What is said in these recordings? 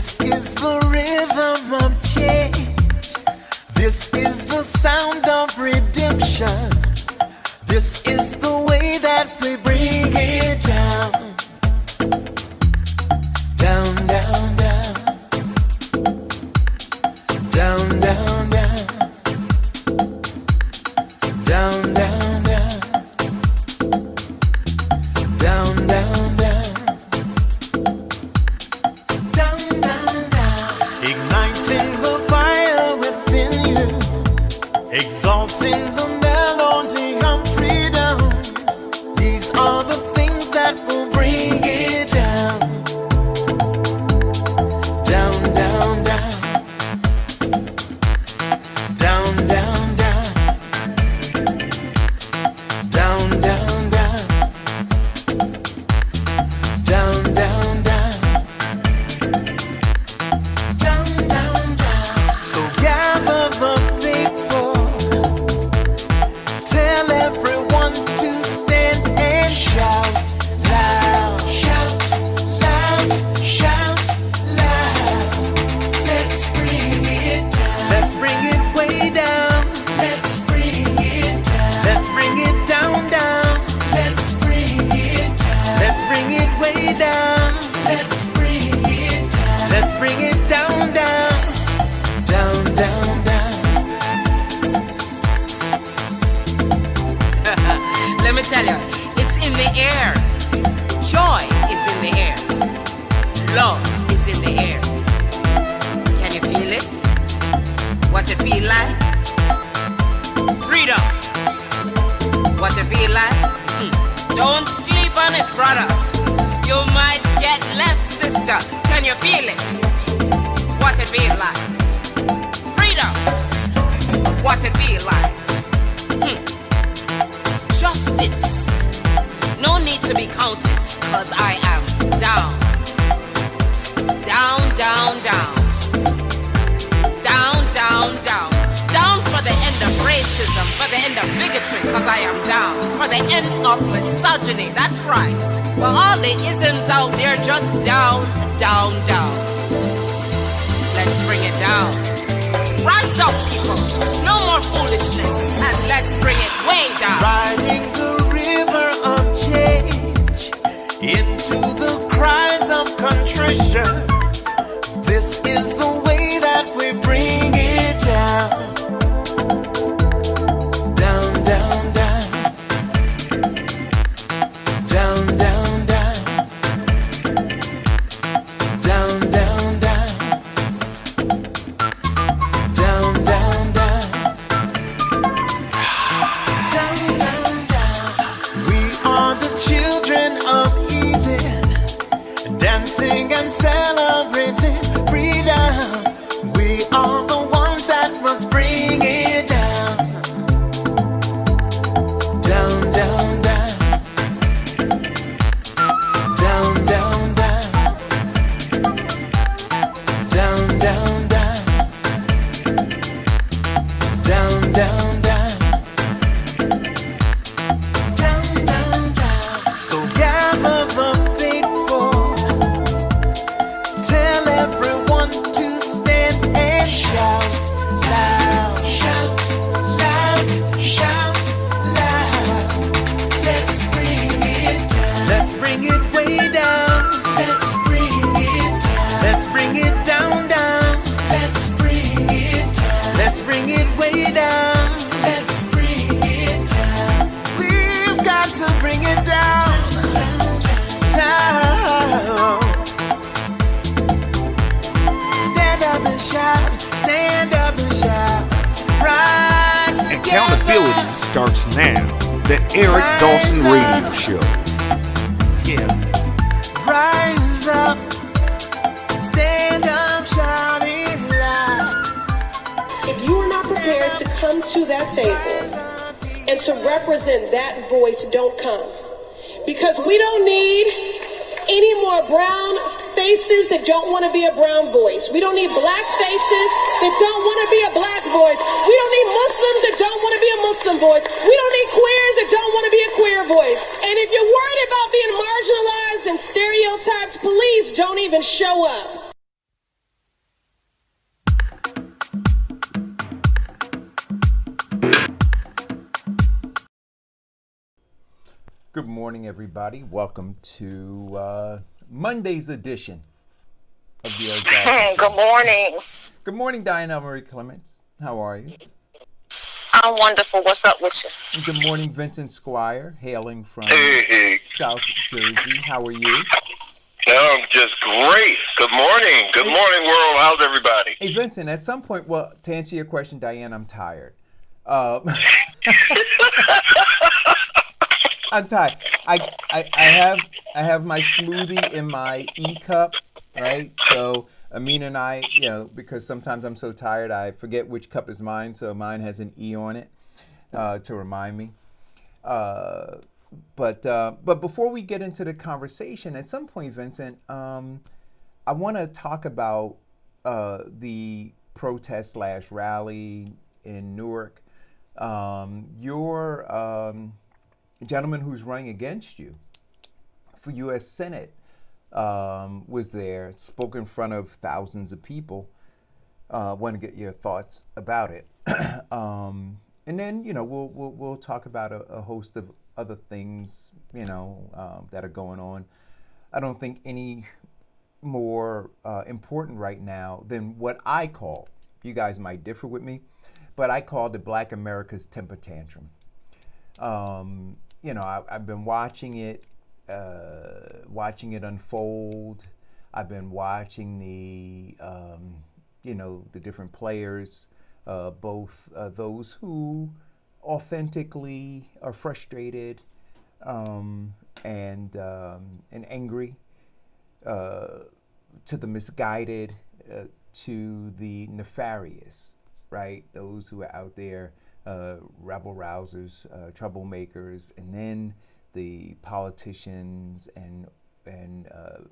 This is the rhythm of change. This is the sound of redemption. This is the way that we bring it down. Down, down, down. Down, down, down. Down, down, down. Down, down, down. Down, down, down. Igniting the fire within you. Exalting the melody of freedom. These are the things that will bring it down. Down, down, down. Down, down, down. Down, down, down. Down, down, down. Down, down, down. So gather the faithful. Tell everyone to stand and shout loud. Shout loud. Shout loud. Let's bring it down. Let's bring it way down. Let's bring it down. Let's bring it down, down. Let's bring it down. Let's bring it way down. Let's bring it down. Let's bring it down, down. Down, down, down. Let me tell you, it's in the air. Joy is in the air. Love is in the air. Can you feel it? What it feel like? Freedom. What it feel like? Don't sleep on it, brother. You might get left, sister. Can you feel it? What it feel like? Freedom. What it feel like? Justice. No need to be counted, cause I am down. Down, down, down. Down, down, down. Down for the end of racism, for the end of bigotry, cause I am down. For the end of misogyny, that's right. For all the isms out there, just down, down, down. Let's bring it down. Rise up, people. No more foolishness. And let's bring it way down. Riding the river of change into the cries of contrition. This is the way that we bring it down. Down, down, down. Down, down, down. Down, down, down. Down, down, down. Down, down, down. We are the children of Eden, dancing and celebrating freedom. We are the ones that must bring it down. Down, down, down. Down, down, down. Down, down, down. Down, down, down. Down, down, down. So gather the faithful. Tell everyone to stand and shout loud. Shout loud. Shout loud. Let's bring it down. Let's bring it way down. Let's bring it down. Let's bring it down, down. Let's bring it down. Let's bring it way down. Let's bring it down. We've got to bring it down. Down. Stand up and shout. Stand up and shout. Rise together. Accountability starts now. The Eric Dawson Radio Show. Yeah. Rise up. Stand up, shouting loud. If you are not prepared to come to that table and to represent that voice, don't come. Because we don't need any more brown faces that don't want to be a brown voice. We don't need black faces that don't want to be a black voice. We don't need Muslims that don't want to be a Muslim voice. We don't need queers that don't want to be a queer voice. And if you're worried about being marginalized and stereotyped, please don't even show up. Good morning, everybody. Welcome to Monday's edition of the Eric Dawson Good Show. morning. Good morning, Diana Marie Clements. How are you? I'm wonderful. What's up with you? And good morning, Vincent Squire, hailing from Hey, South Jersey. How are you? I'm just great. Good morning. Good morning, world. How's everybody? Hey, Vincent, at some point, well, to answer your question, Diane, I'm tired. I'm tired. I have my smoothie in my e-cup, right? So Amin and I, because sometimes I'm so tired, I forget which cup is mine. So mine has an E on it to remind me. But before we get into the conversation, at some point, Vincent, I want to talk about the protest / rally in Newark. Your gentleman who's running against you for U.S. Senate was there, spoke in front of thousands of people. Want to get your thoughts about it, and then we'll talk about a host of other things that are going on. I don't think any more important right now than what I call. You guys might differ with me, but I call the Black America's temper tantrum. I've been watching it unfold. I've been watching the different players, both those who authentically are frustrated and angry, to the misguided, to the nefarious, right? Those who are out there, rebel rousers, troublemakers, and then the politicians and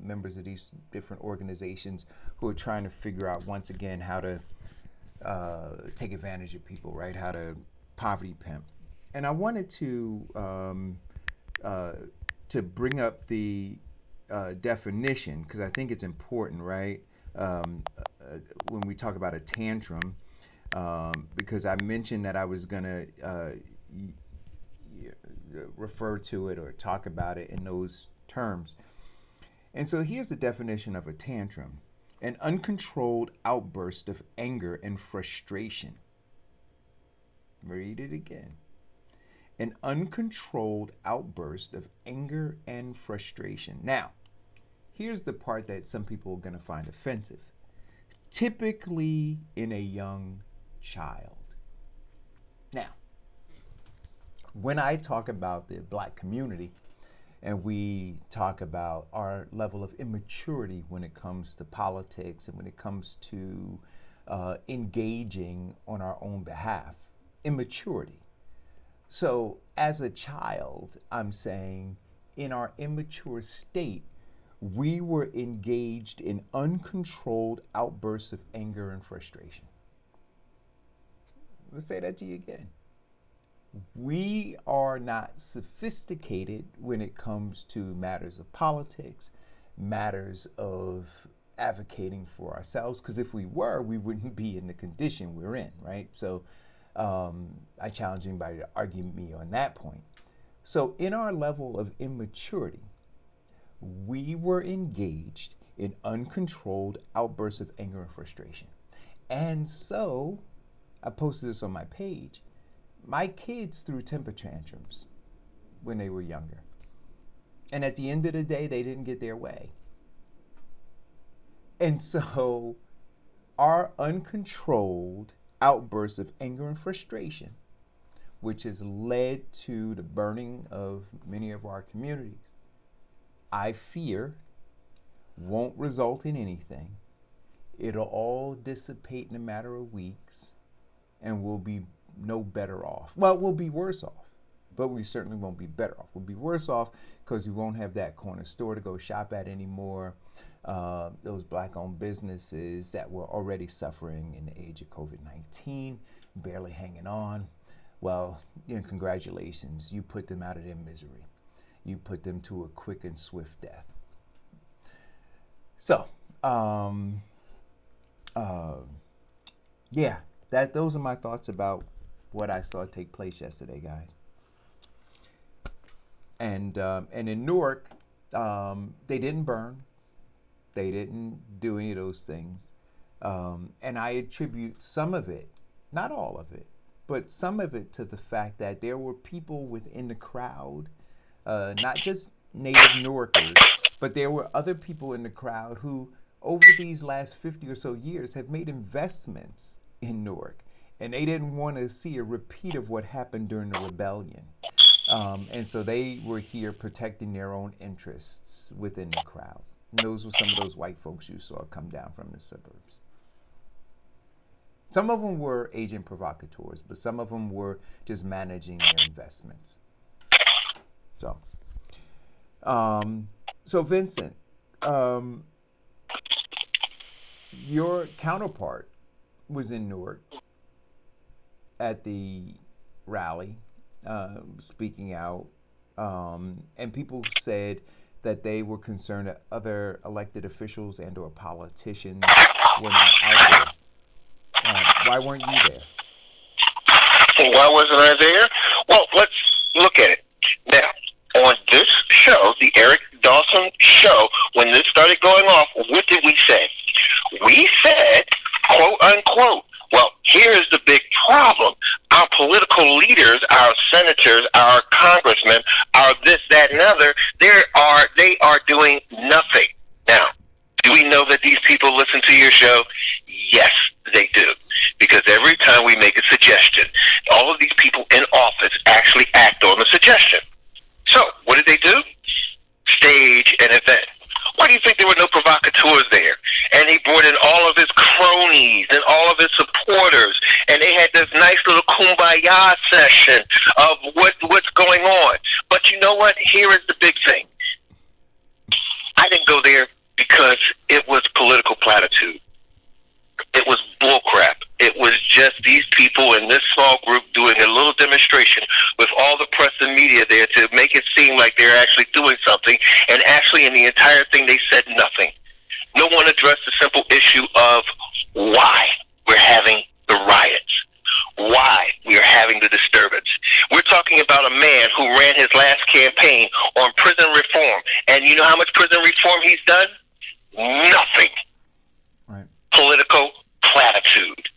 members of these different organizations who are trying to figure out once again how to take advantage of people, right? How to poverty pimp. And I wanted to bring up the definition because I think it's important, right? When we talk about a tantrum, because I mentioned that I was going to refer to it or talk about it in those terms. And so here's the definition of a tantrum: an uncontrolled outburst of anger and frustration. Read it again. An uncontrolled outburst of anger and frustration. Now, here's the part that some people are going to find offensive. Typically in a young child. Now, when I talk about the Black community and we talk about our level of immaturity when it comes to politics and when it comes to engaging on our own behalf, immaturity. So as a child, I'm saying in our immature state, we were engaged in uncontrolled outbursts of anger and frustration. Let's say that to you again. We are not sophisticated when it comes to matters of politics, matters of advocating for ourselves, because if we were, we wouldn't be in the condition we're in, right? So I challenge anybody to argue with me on that point. So in our level of immaturity, we were engaged in uncontrolled outbursts of anger and frustration. And so I posted this on my page. My kids threw temper tantrums when they were younger. And at the end of the day, they didn't get their way. And so our uncontrolled outbursts of anger and frustration, which has led to the burning of many of our communities, I fear won't result in anything. It'll all dissipate in a matter of weeks, and we'll be no better off. Well, we'll be worse off, but we certainly won't be better off. We'll be worse off because we won't have that corner store to go shop at anymore. Those Black-owned businesses that were already suffering in the age of COVID-19, barely hanging on. Well, congratulations. You put them out of their misery. You put them to a quick and swift death. So, those are my thoughts about what I saw take place yesterday, guys. And in Newark, they didn't burn. They didn't do any of those things. And I attribute some of it, not all of it, but some of it to the fact that there were people within the crowd, not just native Newarkers, but there were other people in the crowd who, over these last 50 or so years, have made investments in Newark. And they didn't want to see a repeat of what happened during the rebellion. And so they were here protecting their own interests within the crowd. And those were some of those white folks you saw come down from the suburbs. Some of them were agent provocateurs, but some of them were just managing their investments. So, Vincent, your counterpart was in Newark at the rally, speaking out, and people said that they were concerned that other elected officials and or politicians were not out there. Why weren't you there? Why wasn't I there? Well, let's look at it. Now, on this show, the Eric Dawson show, when this started going off, what did we say? We said, quote unquote, well, here's the big problem. Our political leaders, our senators, our congressmen, our this, that, and other, they are doing nothing. Now, do we know that these people listen to your show? Yes, they do. Because every time we make a suggestion, all of these people in office actually act on the suggestion. So, what did they do? Stage an event. Why do you think there were no provocateurs there? And he brought in all of his cronies and all of his supporters, and they had this nice little kumbaya session of what's going on. But you know what? Here is the big thing. I didn't go there because it was political platitude. It was bullcrap. It was just these people in this small group doing a little demonstration with all the press and media there to make it seem like they're actually doing something. And actually, in the entire thing, they said nothing. No one addressed the simple issue of why we're having the riots, why we are having the disturbance. We're talking about a man who ran his last campaign on prison reform. And you know how much prison reform he's done? Nothing. Right. Political platitude.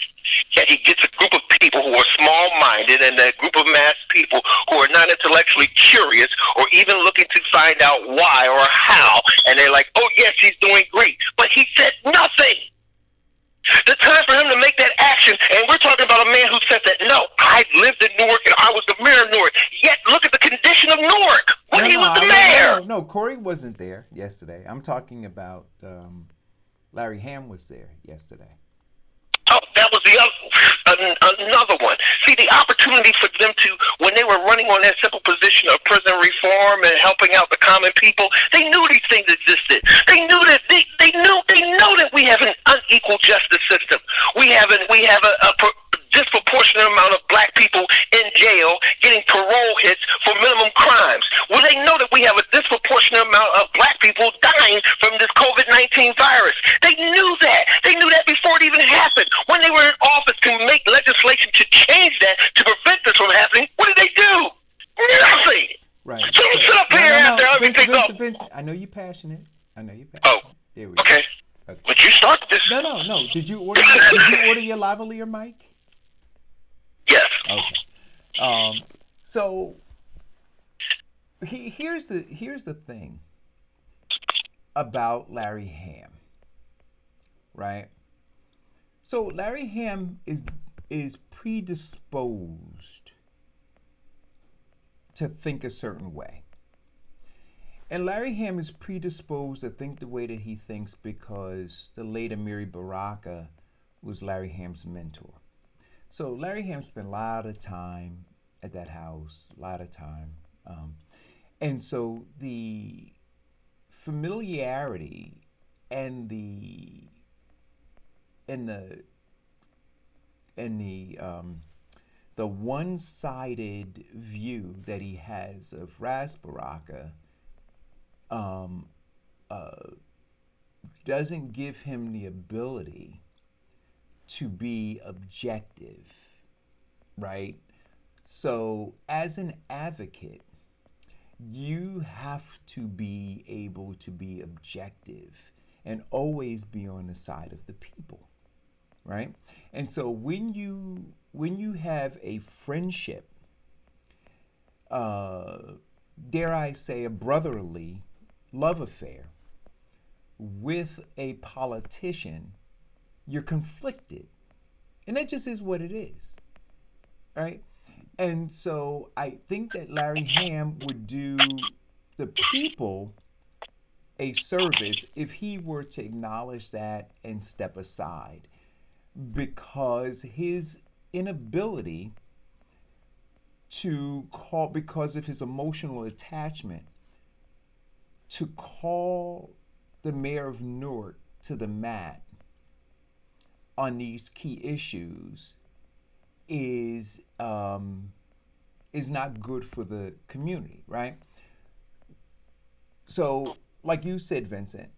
Yet he gets a group of people who are small-minded and a group of mass people who are not intellectually curious or even looking to find out why or how, and they're like, oh, yes, he's doing great. But he said nothing. The time for him to make that action, and we're talking about a man who said that, no, I lived in Newark and I was the mayor of Newark. Yet look at the condition of Newark when he was the mayor. No, Corey wasn't there yesterday. I'm talking about Larry Ham was there yesterday. Oh, that was another one. See, the opportunity for them to, when they were running on that simple position of prison reform and helping out the common people, they knew these things existed. They knew that they know that we have an unequal justice system. We have a disproportionate amount of black people in jail getting parole hits for minimum crimes. Well, they know that we have a disproportionate amount of black people dying from this COVID-19 virus. They knew that. They knew that before it even happened. When they were in office to make legislation to change that, to prevent this from happening, what did they do? Nothing. Right. So don't sit up here after everything goes. Vincent, I know you're passionate. Oh, there we go. okay. But you started this. No. Did you order your lavalier mic? Yes. Okay. So here's the thing about Larry Ham, right? So Larry Ham is predisposed to think a certain way. And Larry Ham is predisposed to think the way that he thinks because the late Amiri Baraka was Larry Ham's mentor. So Larry Ham spent a lot of time at that house, a lot of time. And so the familiarity and the one-sided view that he has of Ras Baraka doesn't give him the ability to be objective, right? So as an advocate, you have to be able to be objective and always be on the side of the people, right? And so when you have a friendship, dare I say a brotherly love affair with a politician, you're conflicted. And that just is what it is, right? And so I think that Larry Ham would do the people a service if he were to acknowledge that and step aside, because his inability to call, because of his emotional attachment, to call the mayor of Newark to the mat on these key issues is not good for the community, right? So, like you said, Vincent,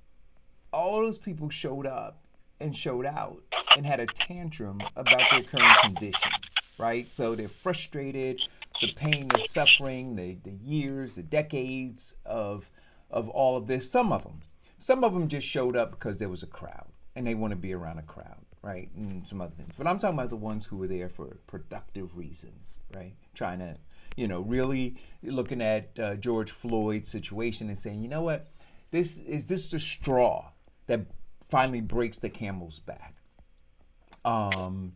all those people showed up and showed out and had a tantrum about their current condition, right? So they're frustrated, the pain, the suffering, the years, the decades of all of this. Some of them just showed up because there was a crowd and they want to be around a crowd, right? And some other things. But I'm talking about the ones who were there for productive reasons, right? Trying to, really looking at George Floyd's situation and saying, you know what, is this the straw that finally breaks the camel's back? And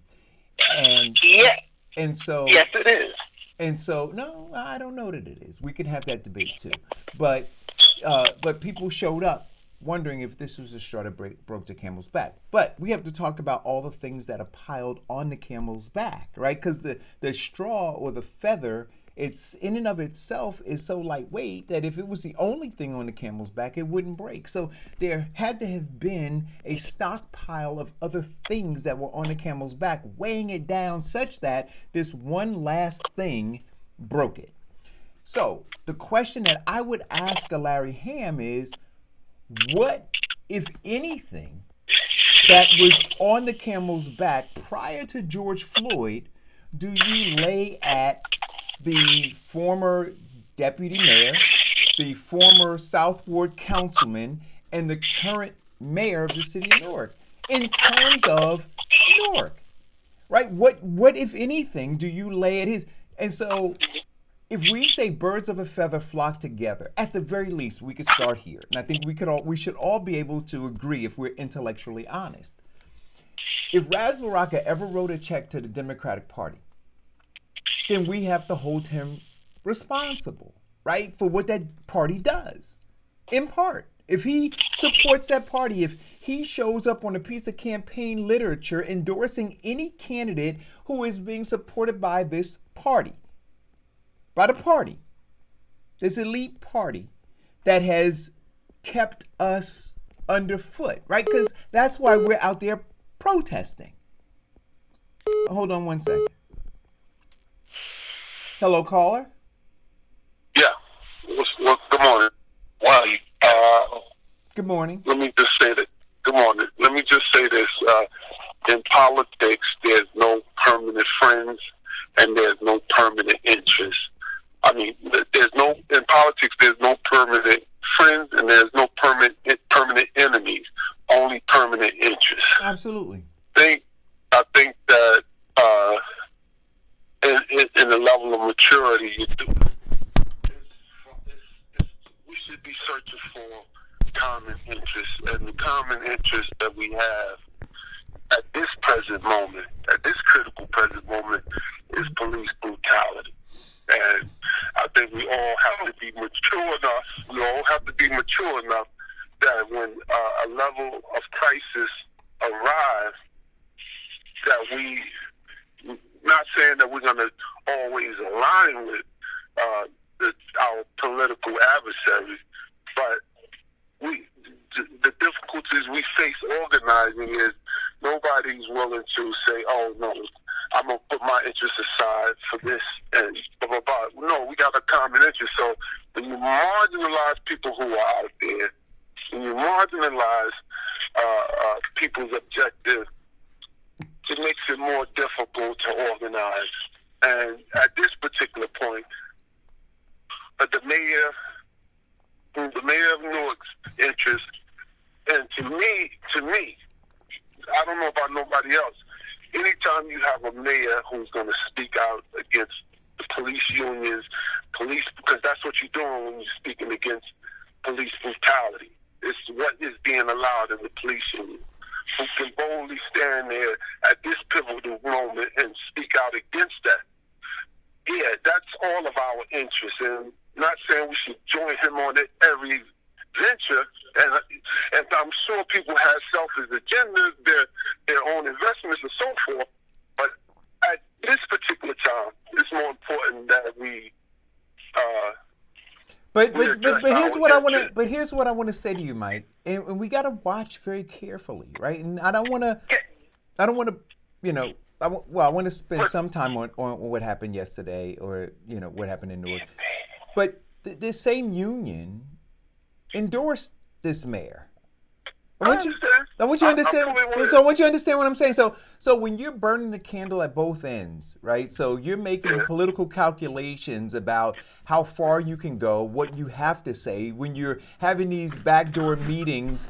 Yeah. And so Yes, it is. And so, no, I don't know that it is. We could have that debate too, but people showed up wondering if this was a straw that broke the camel's back. But we have to talk about all the things that are piled on the camel's back, right? Because the straw or the feather, it's in and of itself is so lightweight that if it was the only thing on the camel's back, it wouldn't break. So there had to have been a stockpile of other things that were on the camel's back, weighing it down such that this one last thing broke it. So the question that I would ask a Larry Ham is, what, if anything, that was on the camel's back prior to George Floyd do you lay at the former deputy mayor, the former South Ward councilman, and the current mayor of the city of Newark in terms of Newark, right? What if anything, do you lay at his? And so if we say birds of a feather flock together, at the very least, we could start here. And I think we should all be able to agree if we're intellectually honest. If Ras Baraka ever wrote a check to the Democratic Party, then we have to hold him responsible, right, for what that party does, in part. If he supports that party, if he shows up on a piece of campaign literature endorsing any candidate who is being supported by this party, by the party, this elite party that has kept us underfoot, right? Because that's why we're out there protesting. Hold on one second. Hello, caller. Yeah. Good morning. Wow. Good morning. Let me just say that. Good morning. Let me just say this. In politics, there's no permanent friends and there's no permanent interests. I mean, in politics, there's no permanent friends and there's no permanent enemies, only permanent interests. Absolutely. I think that in the level of maturity, we should be searching for common interests, and the common interest that we have at this present moment, at this critical present moment, is police brutality. And I think we all have to be mature enough. We all have to be mature enough that when a level of crisis arrives, that we, not saying that we're going to always align with our political adversaries, but the difficulties we face organizing is nobody's willing to say, oh, no, I'm going to put my interests aside for this and blah, blah, blah. No, we got a common interest. So when you marginalize people who are out there, when you marginalize people's objective, it makes it more difficult to organize. And at this particular point, the mayor of Newark's interest. And to me, I don't know about nobody else. Anytime you have a mayor who's going to speak out against the police unions, because that's what you're doing when you're speaking against police brutality. It's what is being allowed in the police union. Who can boldly stand there at this pivotal moment and speak out against that. Yeah, that's all of our interests. And not saying we should join him on every venture. And I'm sure people have selfish agendas, their own investments and so forth. But at this particular time, it's more important that we But here's what I want to say to you, Mike, and we got to watch very carefully, right? And I don't want to, I want to spend some time on what happened yesterday, or what happened in Newark. But this same union endorsed this mayor. I want you to understand. So I want you to understand what I'm saying. So when you're burning the candle at both ends, right? So you're making political calculations about how far you can go, what you have to say. When you're having these backdoor meetings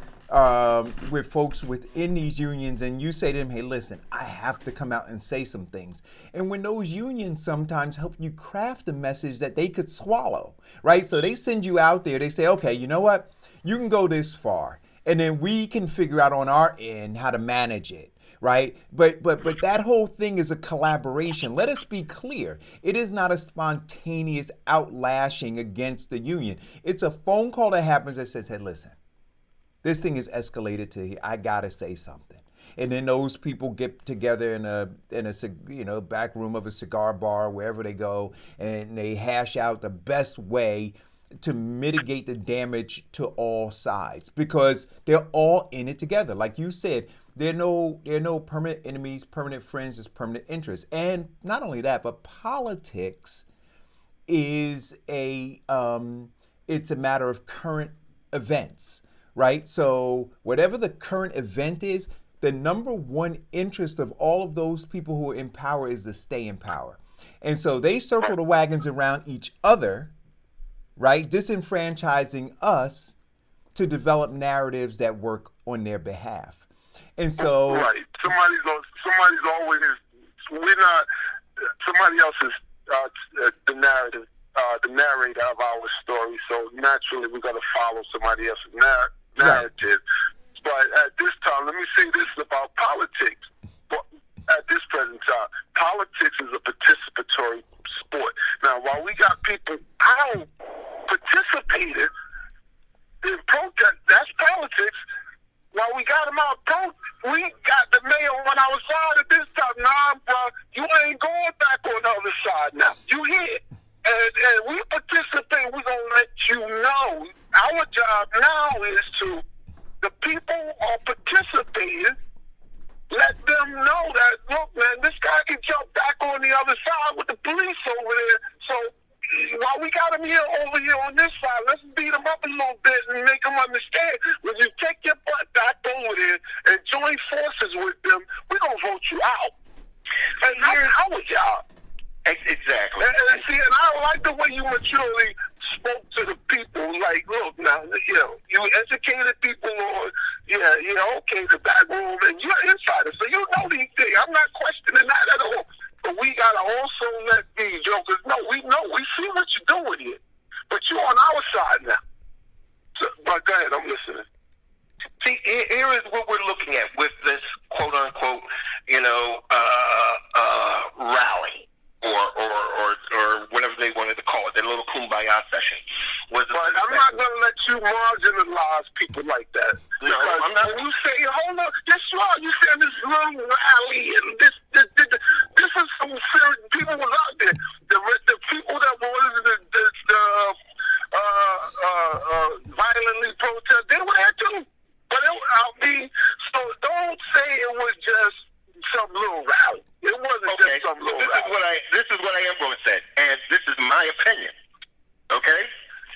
with folks within these unions, and you say to them, "Hey, listen, I have to come out and say some things." And when those unions sometimes help you craft a message that they could swallow, right? So they send you out there. They say, "Okay, you know what? You can go this far. And then we can figure out on our end how to manage it," right? But that whole thing is a collaboration. Let us be clear. It is not a spontaneous outlashing against the union. It's a phone call that happens that says, "Hey, listen, this thing is escalated to here. I gotta say something." And then those people get together in a back room of a cigar bar, wherever they go, and they hash out the best way to mitigate the damage to all sides, because they're all in it together. Like you said, there are no permanent enemies, permanent friends, there's permanent interests. And not only that, but politics is it's a matter of current events, right? So whatever the current event is, the number one interest of all of those people who are in power is to stay in power. And so they circle the wagons around each other, right? Disenfranchising us to develop narratives that work on their behalf. And so right, somebody's always, somebody else is the narrator of our story. So naturally, we're going to follow somebody else's narrative. Right. But at this time, let me say this about politics. At this present time, politics is a participatory sport. Now, while we got people out participating in protest, that's politics. While we got them out, we got the mayor on our side at this time. Nah, bro, you ain't going back on the other side now. You here. And we participate. We're going to let you know. Our job now is to, the people are participating, let them know that, look, man, this guy can jump back on the other side with the police over there. So while we got him over here on this side, let's beat him up a little bit and make him understand. When you take your butt back over there and join forces with them, we're going to vote you out. And that's our job. Exactly. And see, and I like the way you maturely spoke to the people. Like, look, now, you educated people on, okay, the back room, and you're insider, so you know these things. I'm not questioning that at all. But we gotta also let these jokers know. We see what you're doing here, but you're on our side now. So, but go ahead, I'm listening. See, here is what we're looking at with this quote unquote, rally. Or whatever they wanted to call it, their little kumbaya session. But I'm not going to let you marginalize people like that. No, I'm not. When you say, hold on, yes, you are. You saying this little rally, and this is some serious people was out there. The people that wanted violently protest, they were there too. But so don't say it was just some little rally. It wasn't just some little rally. This is what I am going to say, and this is my opinion. Okay?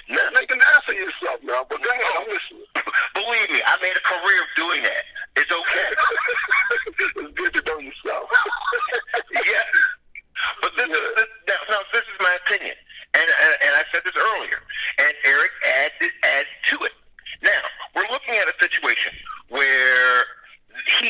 Now, make an answer yourself now, but go ahead, I'm listening. Believe me, I made a career of doing that. It's okay. It's good to know yourself. Yeah. But this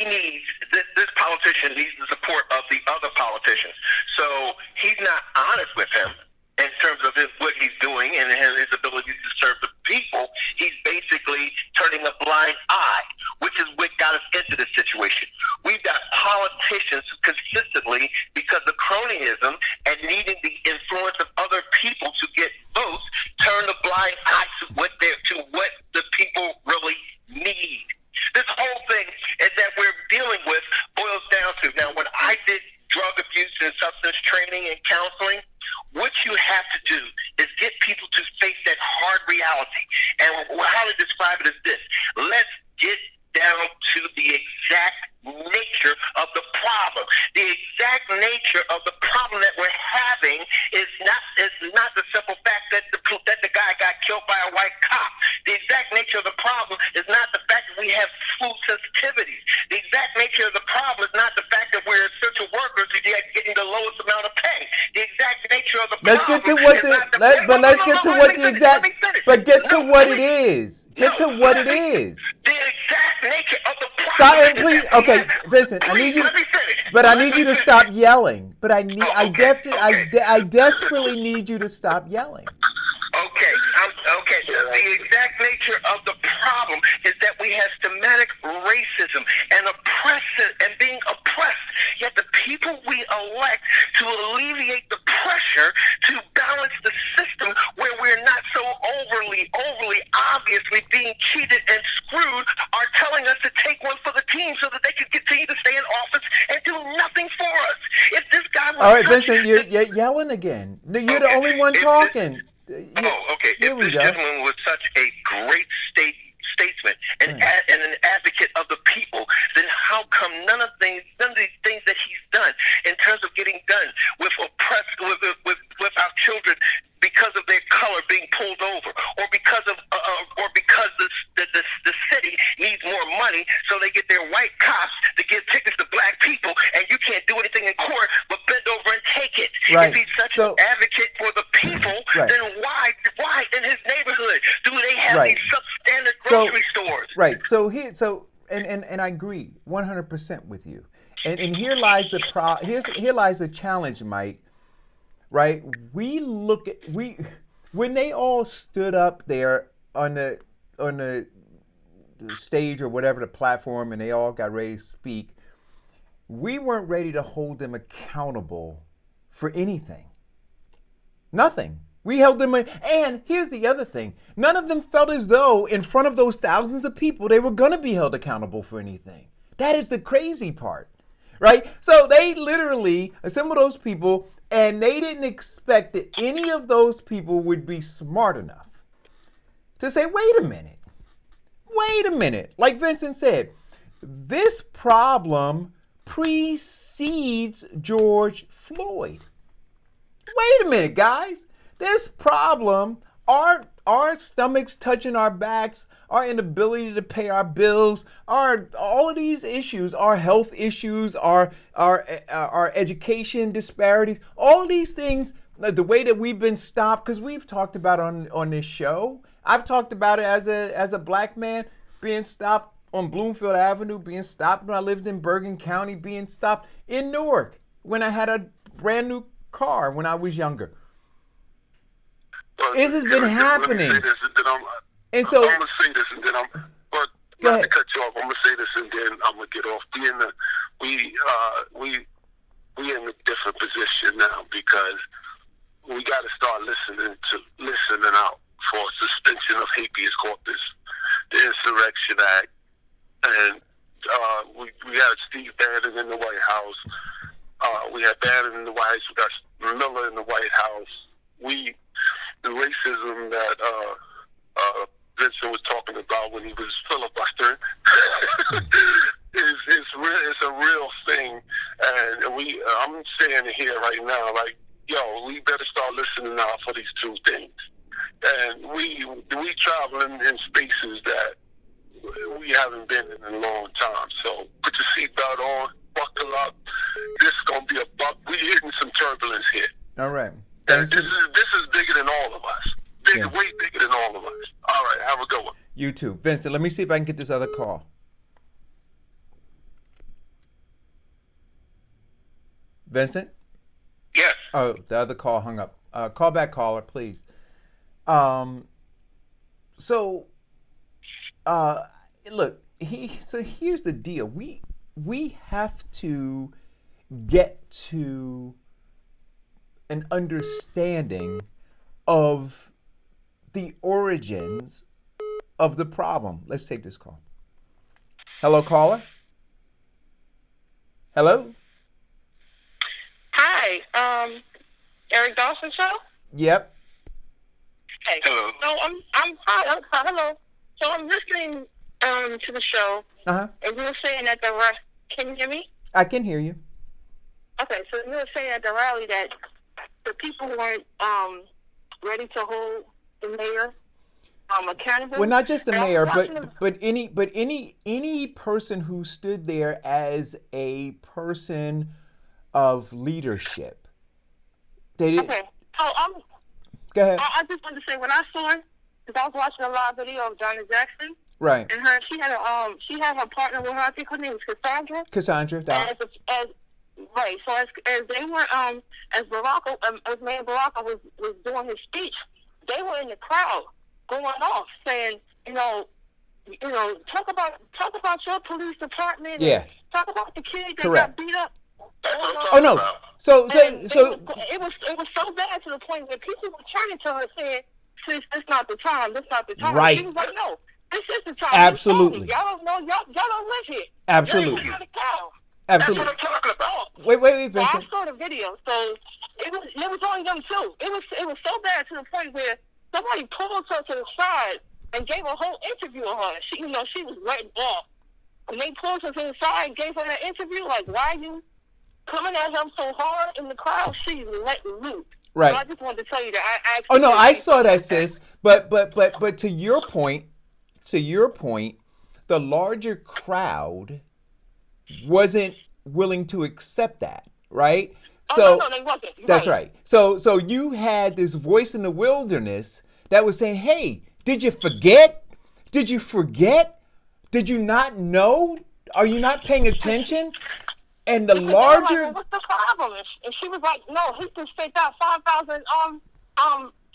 this politician needs the support of the other politicians. So he's not honest with him in terms of what he's doing and his ability to serve the people. He's basically turning a blind eye, which is what got us into this situation. We've got politicians who consistently, because of cronyism and needing the influence of other people to get votes, turn a blind eye to what the people really need. This whole thing is that we're dealing with boils down to, now when I did drug abuse and substance training and counseling, what you have to do is get people to face that hard reality. And how to describe it is this: let's get down to the exact nature of the problem. The exact nature of the problem that we're having is not the simple fact that the guy got killed by a white cop. The exact nature of the problem is not the fact that we have food sensitivities. The exact nature of the problem is not the fact that we're essential workers who are getting the lowest amount of pay. The exact nature of the Let's problem get to what is the not the let's get to what the exact. But get to what it is. Get to what it is. The exact nature of the problem. Stop and please. Okay, Vincent, I need you. Let me finish. But I need you to stop yelling. But I desperately need you to stop yelling. Okay. The exact nature of the problem is that we have systematic racism and being oppressed. Yet the people we elect to alleviate the pressure to balance the system where we're not so overly obviously being cheated and screwed are telling us to take one for the team so that they can continue to stay in office and do nothing for us. If this guy was all right, Vincent, you're yelling again. You're the only one talking. Okay. Here If we this go. gentleman was such a great statesman and an advocate of the people, then how come none of these things that he's done in terms of getting done with our children because of their color being pulled over, or because the city needs more money, so they get their white cops to give tickets to black people, and you can't do anything in court but bend over and take it. Right. If he's such an advocate for the people, Right. then why in his neighborhood do they have Right. these substandard grocery stores? Right. And I agree 100% with you. And here lies here lies the challenge, Mike. Right? When they all stood up there on the stage or whatever, the platform, and they all got ready to speak, we weren't ready to hold them accountable for anything. Nothing. We held them, and here's the other thing. None of them felt as though in front of those thousands of people they were going to be held accountable for anything. That is the crazy part, right? So they literally assembled those people, and they didn't expect that any of those people would be smart enough to say, wait a minute. Like Vincent said, this problem precedes George Floyd. Wait a minute, guys. This problem, our stomachs touching our backs, our inability to pay our bills, all of these issues, our health issues, our education disparities, all of these things, the way that we've been stopped, because we've talked about on this show. I've talked about it as a black man being stopped on Bloomfield Avenue, being stopped when I lived in Bergen County, being stopped in Newark when I had a brand new car when I was younger. This has been happening. And so I'm gonna say this, and then but not to cut you off. I'm gonna say this, and then I'm gonna get off. We in a different position now because we got to start listening out for suspension of habeas corpus, the Insurrection Act, and we had Steve Bannon in the White House. We had Bannon in the White House. We got Miller in the White House. The racism that Vincent was talking about when he was filibustering is a real thing, and I'm saying it here right now, like, we better start listening out for these two things. And we traveling in spaces that we haven't been in a long time. So put your seatbelt on, buckle up. This is gonna be we're hitting some turbulence here. All right. And this is bigger than all of us. Way bigger than all of us. All right, have a good one. You too. Vincent, let me see if I can get this other call. Vincent? Yes. Oh, the other call hung up. Call back, caller, please. So, look, so here's the deal. We have to get to an understanding of the origins of the problem. Let's take this call. Hello, caller. Hello. Hi, Eric Dawson show. Yep. Hey. Hello. So hi, hello. So I'm listening to the show, Uh-huh. and you were saying at the can you hear me? I can hear you. Okay, so you were saying at the rally that the people weren't ready to hold the mayor accountable. Well, not just the And I was mayor, watching but any person who stood there as a person of leadership. They didn't. Okay, so Go ahead. I just wanted to say when I saw it, because I was watching a live video of Janet Jackson, Right. and she had her partner with her. I think her name was Cassandra. Cassandra. Doc. Right. So as they were as Mayor Barack was doing his speech, they were in the crowd going off saying, talk about your police department. Yeah. And talk about the kids that Correct. got beat up. Oh no. So It was so bad to the point where people were turning to her saying, "Sis, this not the time. This not the time." Right. She was like, "No, this is the time. Absolutely. Y'all don't know. Y'all don't live here. Absolutely. Y'all in the crowd." Absolutely. That's what I'm talking about. Wait, So I Vincent. saw the video. So it was only them two. It was so bad to the point where somebody pulled her to the side and gave a whole interview of her. She was letting off, and they pulled her to the side and gave her that interview. Like, why are you coming at him so hard in the crowd? She's letting loose. Right. So I just wanted to tell you that I actually. Oh no, I saw that, sis. But to your point, the larger crowd wasn't willing to accept that, right? No, they wasn't. That's right. So you had this voice in the wilderness that was saying, "Hey, did you forget? Did you forget? Did you not know? Are you not paying attention?" And the larger. Like, what's the problem? And she was like, "No, he just sent out 5,000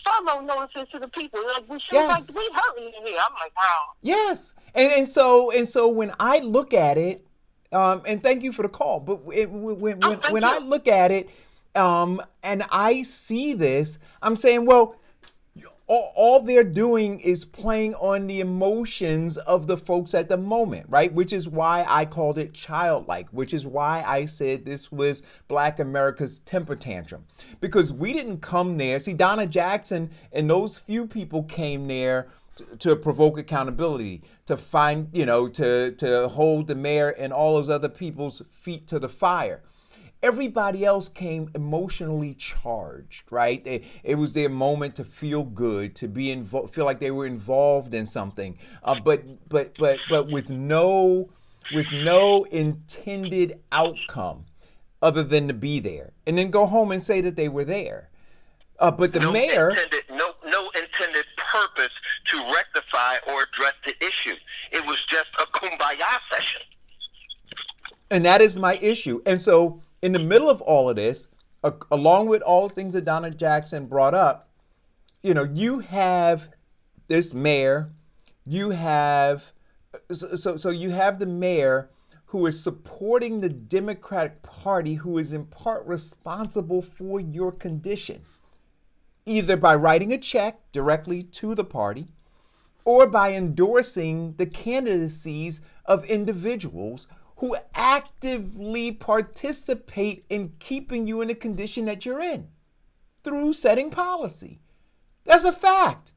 furlough notices to the people." Like, she was like, "We hurting in here." I'm like, "Wow." Yes, and so when I look at it, and thank you for the call, but when I look at it, and I see this, I'm saying, well, all they're doing is playing on the emotions of the folks at the moment, right? Which is why I called it childlike, which is why I said this was Black America's temper tantrum. Because we didn't come there. See, Donna Jackson and those few people came there to provoke accountability, to find, to hold the mayor and all those other people's feet to the fire. Everybody else came emotionally charged, right? It was their moment to feel good, to be feel like they were involved in something, but with no intended outcome other than to be there and then go home and say that they were there. But the mayor, no intended purpose to rectify or address the issue. It was just a kumbaya session. And that is my issue. And so in the middle of all of this, along with all the things that Donna Jackson brought up, you have this mayor, you have the mayor who is supporting the Democratic Party, who is in part responsible for your condition, either by writing a check directly to the party or by endorsing the candidacies of individuals who actively participate in keeping you in the condition that you're in through setting policy. That's a fact.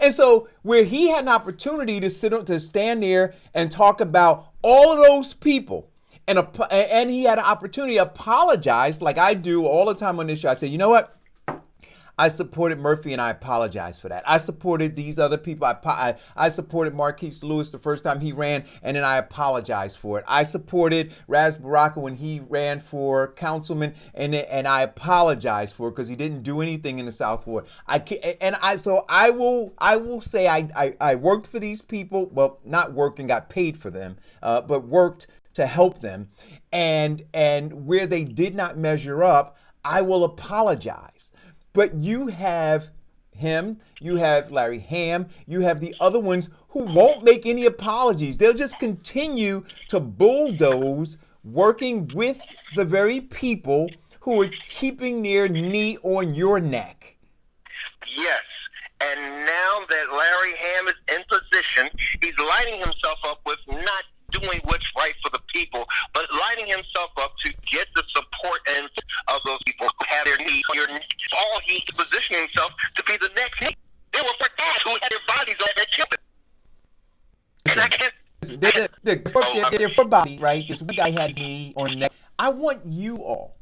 And so where he had an opportunity to stand there and talk about all of those people, and he had an opportunity to apologize like I do all the time on this show. I say, you know what? I supported Murphy and I apologize for that. I supported these other people. I supported Marquise Lewis the first time he ran, and then I apologized for it. I supported Raz Baraka when he ran for councilman, and I apologized for it because he didn't do anything in the South Ward. I will say I worked for these people. Well, not worked and got paid for them, but worked to help them, and where they did not measure up, I will apologize. But you have him, you have Larry Ham, you have the other ones who won't make any apologies. They'll just continue to bulldoze, working with the very people who are keeping their knee on your neck. Yes. And now that Larry Ham is in position, he's lining himself up with not doing what's right for the people, but lining himself up to get the support and of those people who have their knee on your neck. All he's positioning himself to be the next knee. They were for guys who had their bodies on their children. And I can't... They're for body, right? This one guy had his knee on the neck. I want you all,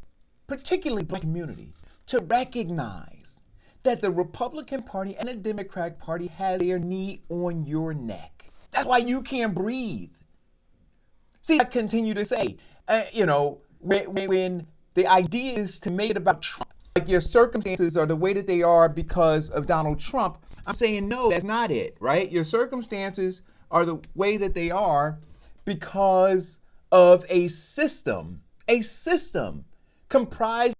particularly black community, to recognize that the Republican Party and the Democrat Party has their knee on your neck. That's why you can't breathe. See, I continue to say, when the idea is to make it about Trump, like your circumstances are the way that they are because of Donald Trump, I'm saying, no, that's not it, right? Your circumstances are the way that they are because of a system comprised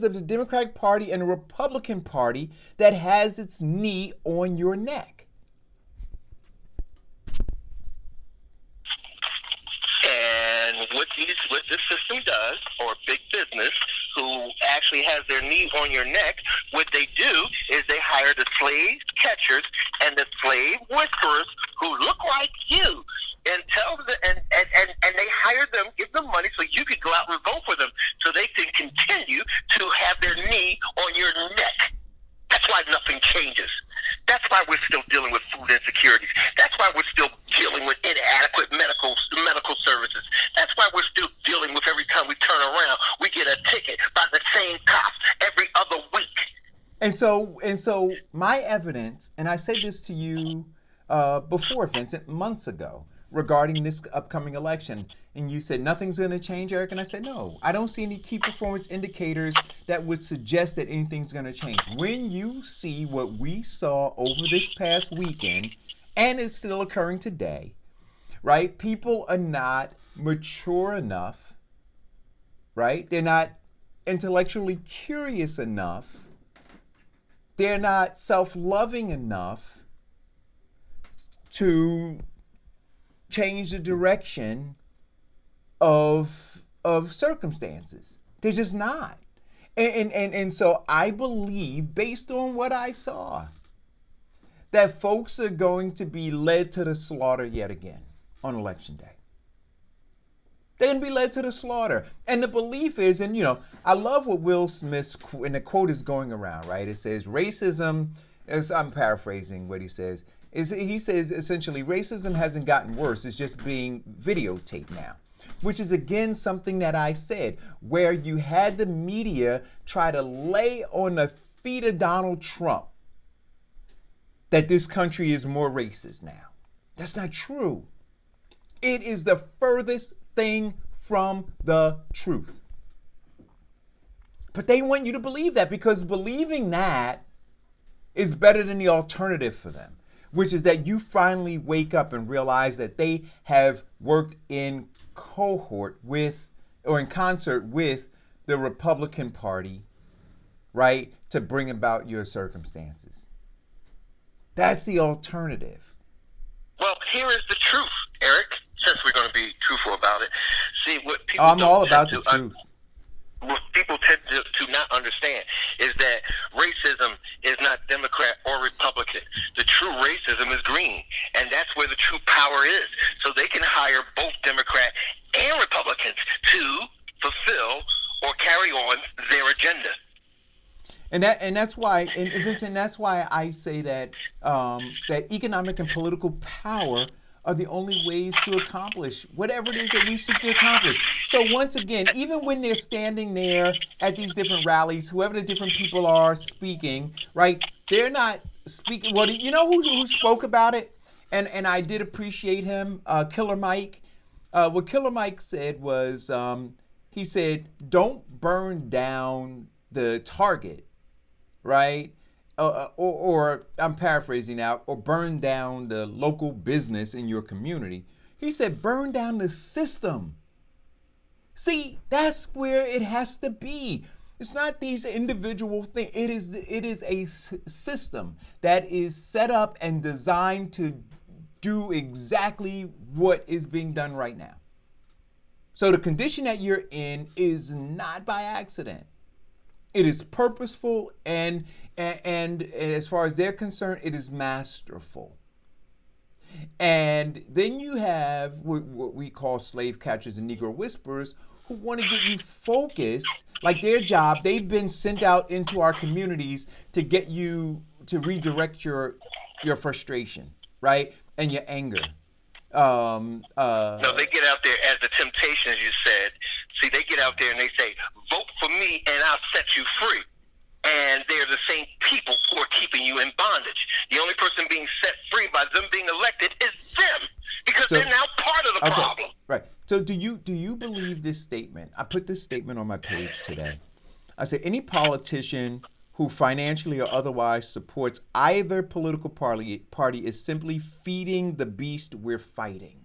of the Democratic Party and the Republican Party that has its knee on your neck. And what this system does, or big business, who actually has their knee on your neck, what they do is they hire the slave catchers and the slave whisperers who look like you, and tell them, and they hire them, give them money so you can go out and vote for them, so they can continue to have their knee on your neck. That's why nothing changes. That's why we're still dealing with food insecurities. That's why we're still dealing with inadequate medical services. That's why we're still dealing with, every time we turn around, we get a ticket by the same cops every other week. And so my evidence, and I said this to you before, Vincent, months ago, regarding this upcoming election, and you said nothing's going to change, Eric, and I said no, I don't see any key performance indicators that would suggest that anything's going to change. When you see what we saw over this past weekend, and it's still occurring today, right? People are not mature enough, right? They're not intellectually curious enough. They're not self-loving enough to change the direction of circumstances. They're just not. And so I believe, based on what I saw, that folks are going to be led to the slaughter yet again on election day. They're going to be led to the slaughter. And the belief is, and I love what Will Smith's, and the quote is going around, right? It says, racism, I'm paraphrasing what he says, he says essentially racism hasn't gotten worse, it's just being videotaped now. Which is again something that I said, where you had the media try to lay on the feet of Donald Trump that this country is more racist now. That's not true. It is the furthest thing from the truth. But they want you to believe that, because believing that is better than the alternative for them, which is that you finally wake up and realize that they have worked in cohort with, or in concert with, the Republican Party, right, to bring about your circumstances. That's the alternative. Well, here is the truth, Eric, since we're going to be truthful about it. See, what people I'm all about the truth. What people tend to not understand is that racism is not Democrat or Republican. The true racism is green, and that's where the true power is. So they can hire both Democrat and Republicans to fulfill or carry on their agenda. And that's why, and Vincent, that's why I say that that economic and political power are the only ways to accomplish whatever it is that we seek to accomplish. So once again, even when they're standing there at these different rallies, whoever the different people are speaking, right, they're not speaking. Well, you know who spoke about it? And I did appreciate him, Killer Mike. What Killer Mike said was, he said, don't burn down the target, right? Or I'm paraphrasing now, or burn down the local business in your community. He said, burn down the system. See, that's where it has to be. It's not these individual things. It is a system that is set up and designed to do exactly what is being done right now. So the condition that you're in is not by accident. It is purposeful, and as far as they're concerned, it is masterful. And then you have what we call slave catchers and Negro whisperers, who want to get you focused, like their job. They've been sent out into our communities to get you to redirect your frustration, right, and your anger. No, they get out there as the temptation, as you said. See, they get out there and they say, vote for me and I'll set you free. And they're the same people who are keeping you in bondage. The only person being set free by them being elected is them, because they're now part of the problem. Right. So do you believe this statement? I put this statement on my page today. I said, any politician who financially or otherwise supports either political party is simply feeding the beast we're fighting.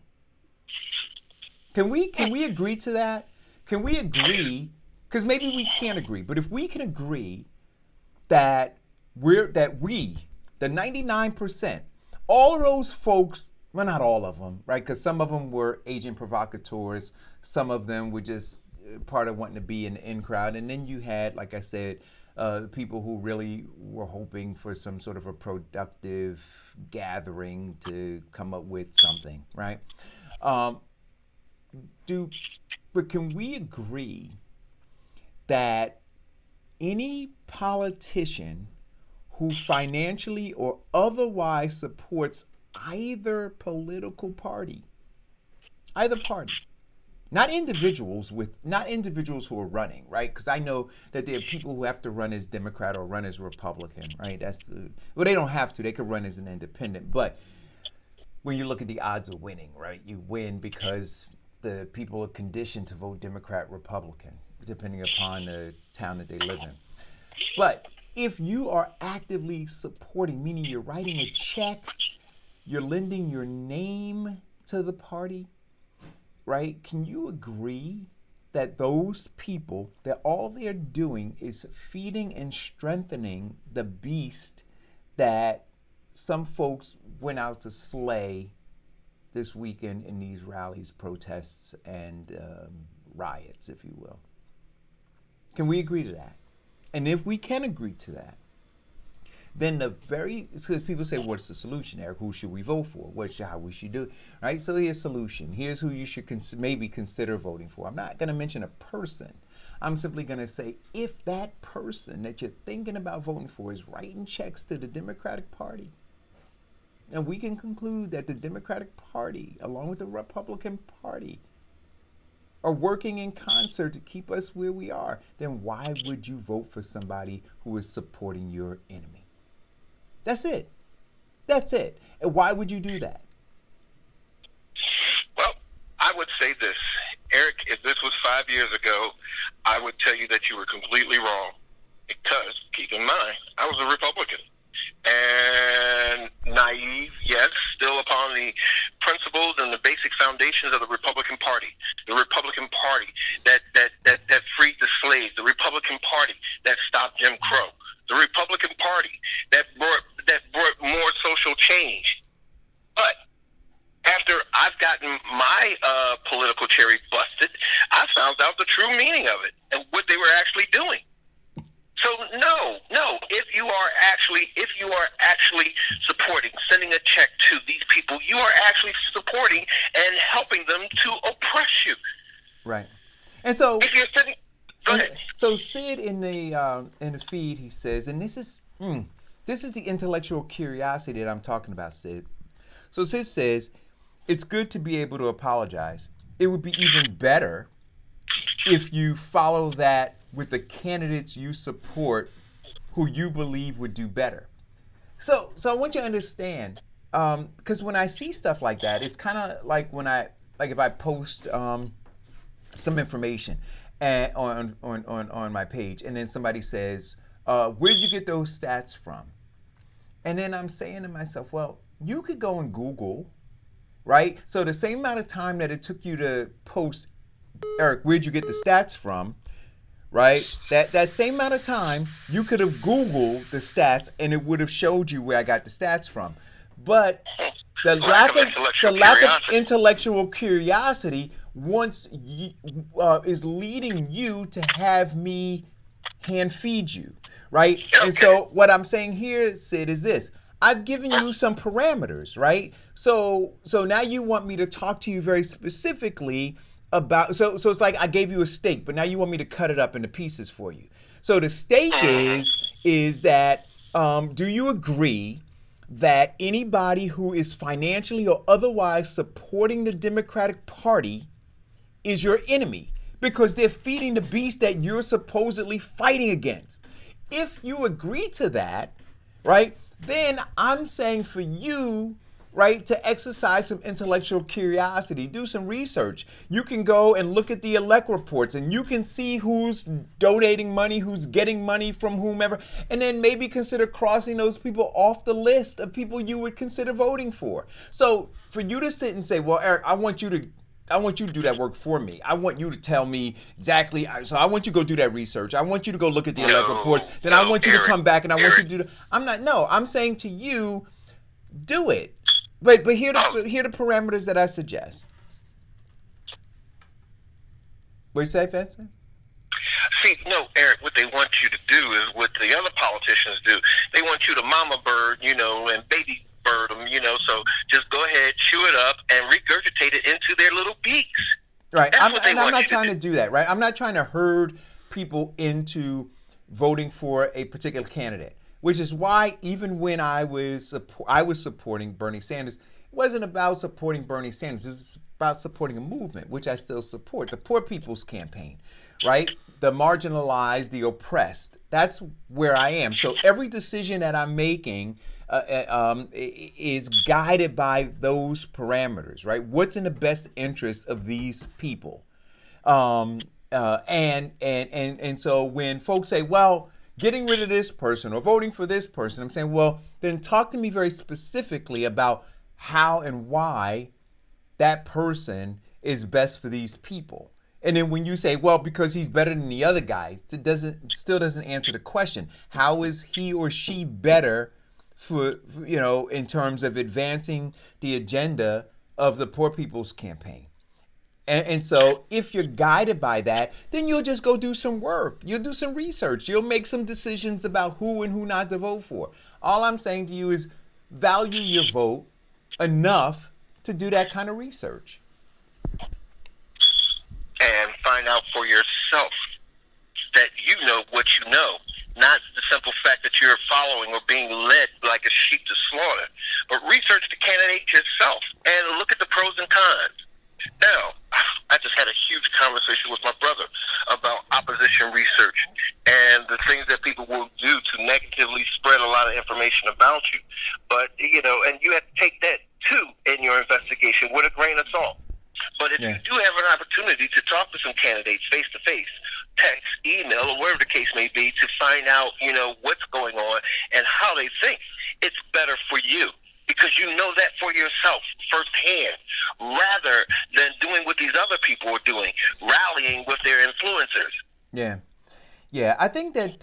Can we agree to that? Can we agree? Because maybe we can't agree, but if we can agree that we, the 99%, all of those folks, well, not all of them, right? Because some of them were agent provocateurs, some of them were just part of wanting to be in the in crowd, and then you had, like I said, people who really were hoping for some sort of a productive gathering to come up with something, right? But can we agree that any politician who financially or otherwise supports either political party, not individuals who are running, right? Because I know that there are people who have to run as Democrat or run as Republican, right? Well, they don't have to. They could run as an independent. But when you look at the odds of winning, right, you win because the people are conditioned to vote Democrat, Republican, depending upon the town that they live in. But if you are actively supporting, meaning you're writing a check, you're lending your name to the party, right? Can you agree that those people, that all they're doing is feeding and strengthening the beast that some folks went out to slay this weekend in these rallies, protests, and riots, if you will? Can we agree to that? And if we can agree to that, then because people say, what's the solution, Eric? Who should we vote for? How we should do it, right? So here's a solution. Here's who you should maybe consider voting for. I'm not going to mention a person. I'm simply going to say, if that person that you're thinking about voting for is writing checks to the Democratic Party, and we can conclude that the Democratic Party, along with the Republican Party, are working in concert to keep us where we are, then why would you vote for somebody who is supporting your enemy? That's it. That's it. And why would you do that? Well, I would say this. Eric, if this was 5 years ago, I would tell you that you were completely wrong. Because, keep in mind, I was a Republican. And naive, yes, still upon the principles and the basic foundations of the Republican Party. The Republican Party that freed the slaves. The Republican Party that stopped Jim Crow. The Republican Party that brought more social change. But after I've gotten my political cherry busted, I found out the true meaning of it and what they were actually doing. So no, if you are actually supporting, sending a check to these people, you are actually supporting and helping them to oppress you. Right. And so if you're sitting, go ahead. So Sid in the feed, he says, and this is the intellectual curiosity that I'm talking about, Sid. So Sid says, it's good to be able to apologize. It would be even better if you follow that with the candidates you support who you believe would do better. So I want you to understand, because when I see stuff like that, it's kind of like if I post some information and on my page, and then somebody says, "Where'd you get those stats from?" And then I'm saying to myself, well, you could go and Google, right? So the same amount of time that it took you to post, Eric, where'd you get the stats from? Right? That same amount of time, you could have Googled the stats and it would have showed you where I got the stats from. But the lack of intellectual curiosity is leading you to have me hand feed you, right? Okay. And so what I'm saying here, Sid, is this. I've given you some parameters, right? So now you want me to talk to you very specifically about, so it's like I gave you a steak, but now you want me to cut it up into pieces for you. So the steak is that, do you agree that anybody who is financially or otherwise supporting the Democratic Party is your enemy because they're feeding the beast that you're supposedly fighting against? If you agree to that, right, then I'm saying for you, right, to exercise some intellectual curiosity, do some research. You can go and look at the elect reports and you can see who's donating money, who's getting money from whomever, and then maybe consider crossing those people off the list of people you would consider voting for. So for you to sit and say, well, Eric, I want you to do that work for me. I want you to tell me exactly. So I want you to go do that research. I want you to go look at the elect reports. Then I want you to come back and I want you to do I'm saying to you, do it. But here are the parameters that I suggest. What do you say, Fenton? See, no, Eric, what they want you to do is what the other politicians do. They want you to mama bird, and baby bird them, so just go ahead, chew it up, and regurgitate it into their little beaks. Right, I'm not trying to do that, right? I'm not trying to herd people into voting for a particular candidate. Which is why even when I was supporting Bernie Sanders, it wasn't about supporting Bernie Sanders. It was about supporting a movement, which I still support, the Poor People's Campaign, right? The marginalized, the oppressed. That's where I am. So every decision that I'm making is guided by those parameters, right? What's in the best interest of these people? And so when folks say, well, getting rid of this person or voting for this person, I'm saying, well, then talk to me very specifically about how and why that person is best for these people. And then when you say, well, because he's better than the other guys, it still doesn't answer the question. How is he or she better for in terms of advancing the agenda of the Poor People's Campaign? And so if you're guided by that, then you'll just go do some work. You'll do some research. You'll make some decisions about who and who not to vote for. All I'm saying to you is value your vote enough to do that kind of research. And find out for yourself that you know what you know. Not the simple fact that you're following or being led like a sheep to slaughter. But research the candidate yourself and look at the pros and cons. Now, I just had a huge conversation with my brother about opposition research and the things that people will do to negatively spread a lot of information about you. But, and you have to take that, too, in your investigation with a grain of salt. But if you do have an opportunity to talk to some candidates face-to-face, text, email, or whatever the case may be, to find out, what's going on and how they think, it's better for you. Because you know that for yourself firsthand, rather than doing what these other people are doing, rallying with their influencers. Yeah. I think that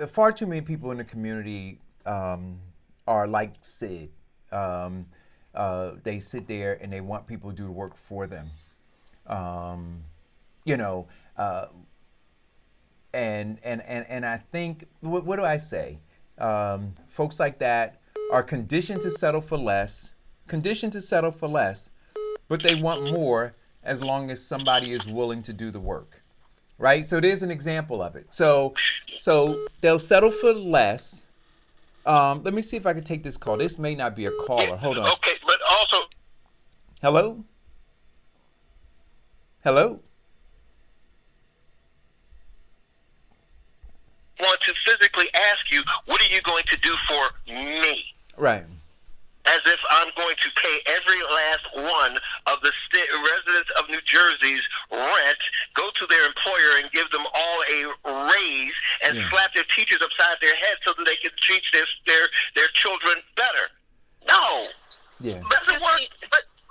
far too many people in the community are like Sid. They sit there and they want people to do the work for them. And I think, what do I say? Folks like that are conditioned to settle for less, but they want more as long as somebody is willing to do the work, right? So there's an example of it. So they'll settle for less. Let me see if I can take this call. This may not be a caller. Hold on. Okay, but also... Hello? Want to physically ask you, what are you going to do for me? Right. As if I'm going to pay every last one of the residents of New Jersey's rent, go to their employer and give them all a raise and slap their teachers upside their head so that they can teach their children better. No. Yeah.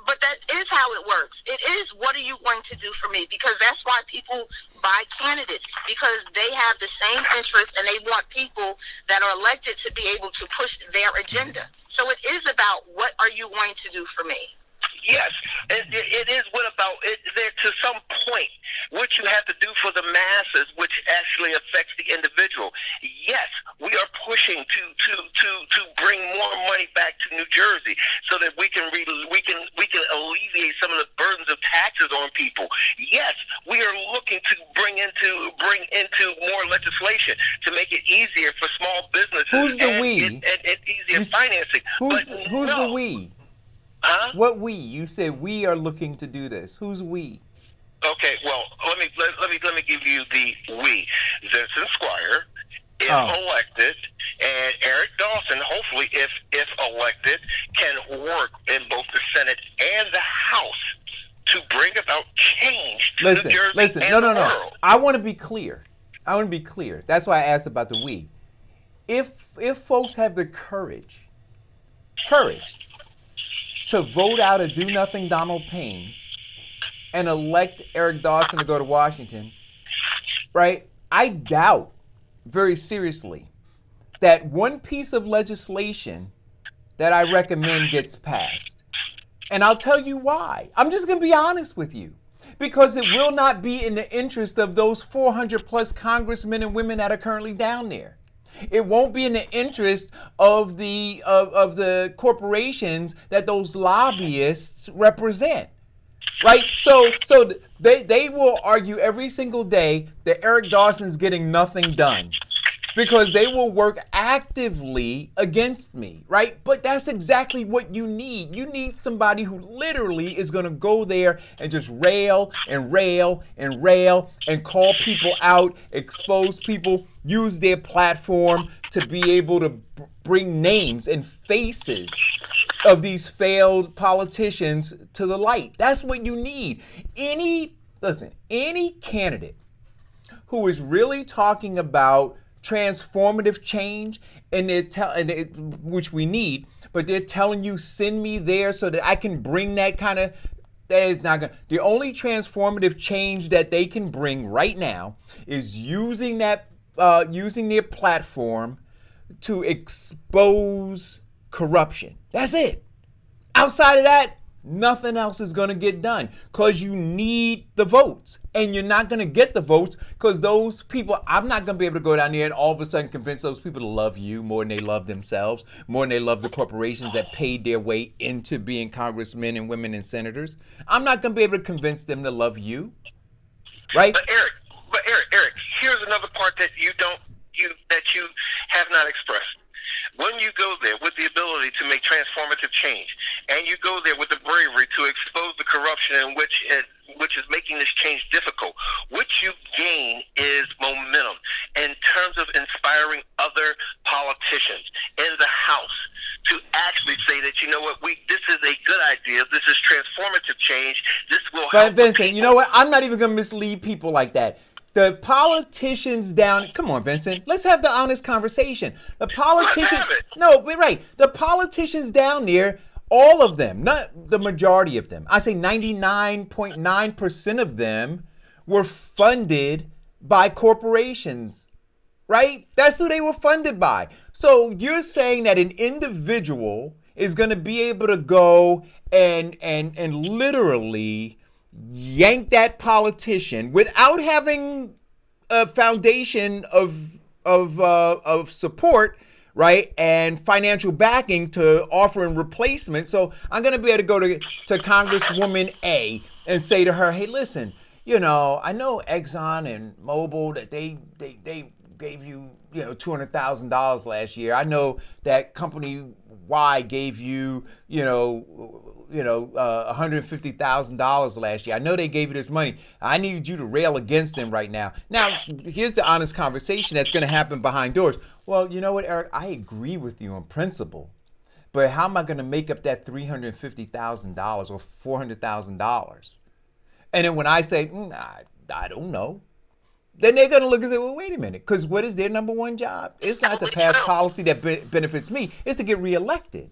But that is how it works. It is, what are you going to do for me? Because that's why people buy candidates, because they have the same interests and they want people that are elected to be able to push their agenda. So it is about, what are you going to do for me? Yes, it is. What about it? There to some point, what you have to do for the masses, which actually affects the individual. Yes, we are pushing to bring more money back to New Jersey so that we can alleviate some of the burdens of taxes on people. Yes, we are looking to bring into more legislation to make it easier for small businesses. Who's the we? And easier financing. Who's the we? Huh? What we? You said we are looking to do this. Who's we? Okay, well, let me give you the we. Vincent Squire is elected, and Eric Dawson, hopefully, if elected, can work in both the Senate and the House to bring about change to New Jersey and the world. I want to be clear. That's why I asked about the we. If folks have the courage to vote out a do-nothing Donald Payne and elect Eric Dawson to go to Washington, right? I doubt very seriously that one piece of legislation that I recommend gets passed. And I'll tell you why. I'm just going to be honest with you. Because it will not be in the interest of those 400 plus congressmen and women that are currently down there. It won't be in the interest of the corporations that those lobbyists represent, right? So they will argue every single day that Eric Dawson's getting nothing done because they will work actively against me, right? But that's exactly what you need. You need somebody who literally is going to go there and just rail and rail and rail and call people out, expose people, use their platform to be able to bring names and faces of these failed politicians to the light. That's what you need. Any candidate who is really talking about transformative change, and which we need, but they're telling you send me there so that I can bring that kind of. That is not gonna. The only transformative change that they can bring right now is using their platform to expose corruption. That's it. Outside of that, nothing else is going to get done because you need the votes, and you're not going to get the votes because those people, I'm not going to be able to go down there and all of a sudden convince those people to love you more than they love themselves, more than they love the corporations that paid their way into being congressmen and women and senators. I'm not going to be able to convince them to love you, right? But Eric, here's another part that you have not expressed. When you go there with the ability to make transformative change, and you go there with the bravery to expose the corruption in which is making this change difficult, what you gain is momentum in terms of inspiring other politicians in the House to actually say that, you know what, this is a good idea, this is transformative change, this will help. Vincent, you know what, I'm not even going to mislead people like that. The politicians down, come on, Vincent, let's have the honest conversation. The politicians, the politicians down there, all of them, not the majority of them, I say 99.9% of them were funded by corporations, right? That's who they were funded by. So you're saying that an individual is going to be able to go and literally yank that politician without having a foundation of support, right, and financial backing to offer in replacement. So I'm going to be able to go to Congresswoman A and say to her, hey, listen, I know Exxon and Mobil that they gave you, $200,000 last year. I know that company Y gave you, $150,000 last year. I know they gave you this money. I need you to rail against them right now. Now, here's the honest conversation that's going to happen behind doors. Well, you know what, Eric? I agree with you on principle, but how am I going to make up that $350,000 or $400,000? And then when I say, I don't know, then they're going to look and say, well, wait a minute, because what is their number one job? It's not to pass policy that benefits me. It's to get reelected.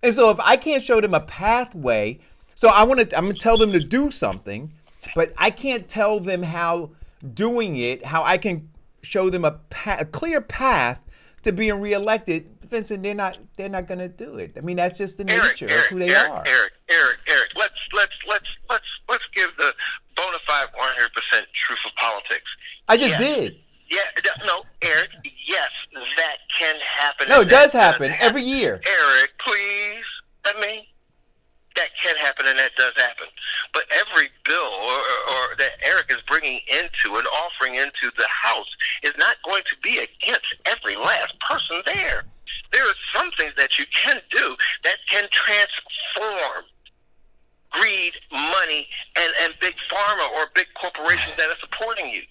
And so if I can't show them a pathway, so I'm going to tell them to do something, but I can't tell them how doing it, how I can show them a clear path to being reelected. Vincent, they're not going to do it. I mean, that's just the nature of who they are. Eric, let's give the bona fide 100% truth of politics. I just did. Yeah, no, Eric, yes, that can happen. No, it does happen every year. Eric, please, that can happen and that does happen. But every bill or that Eric is bringing into and offering into the House is not going to be against every last person there. There are some things that you can do that can transform greed, money, and big pharma or big corporations that are supporting you.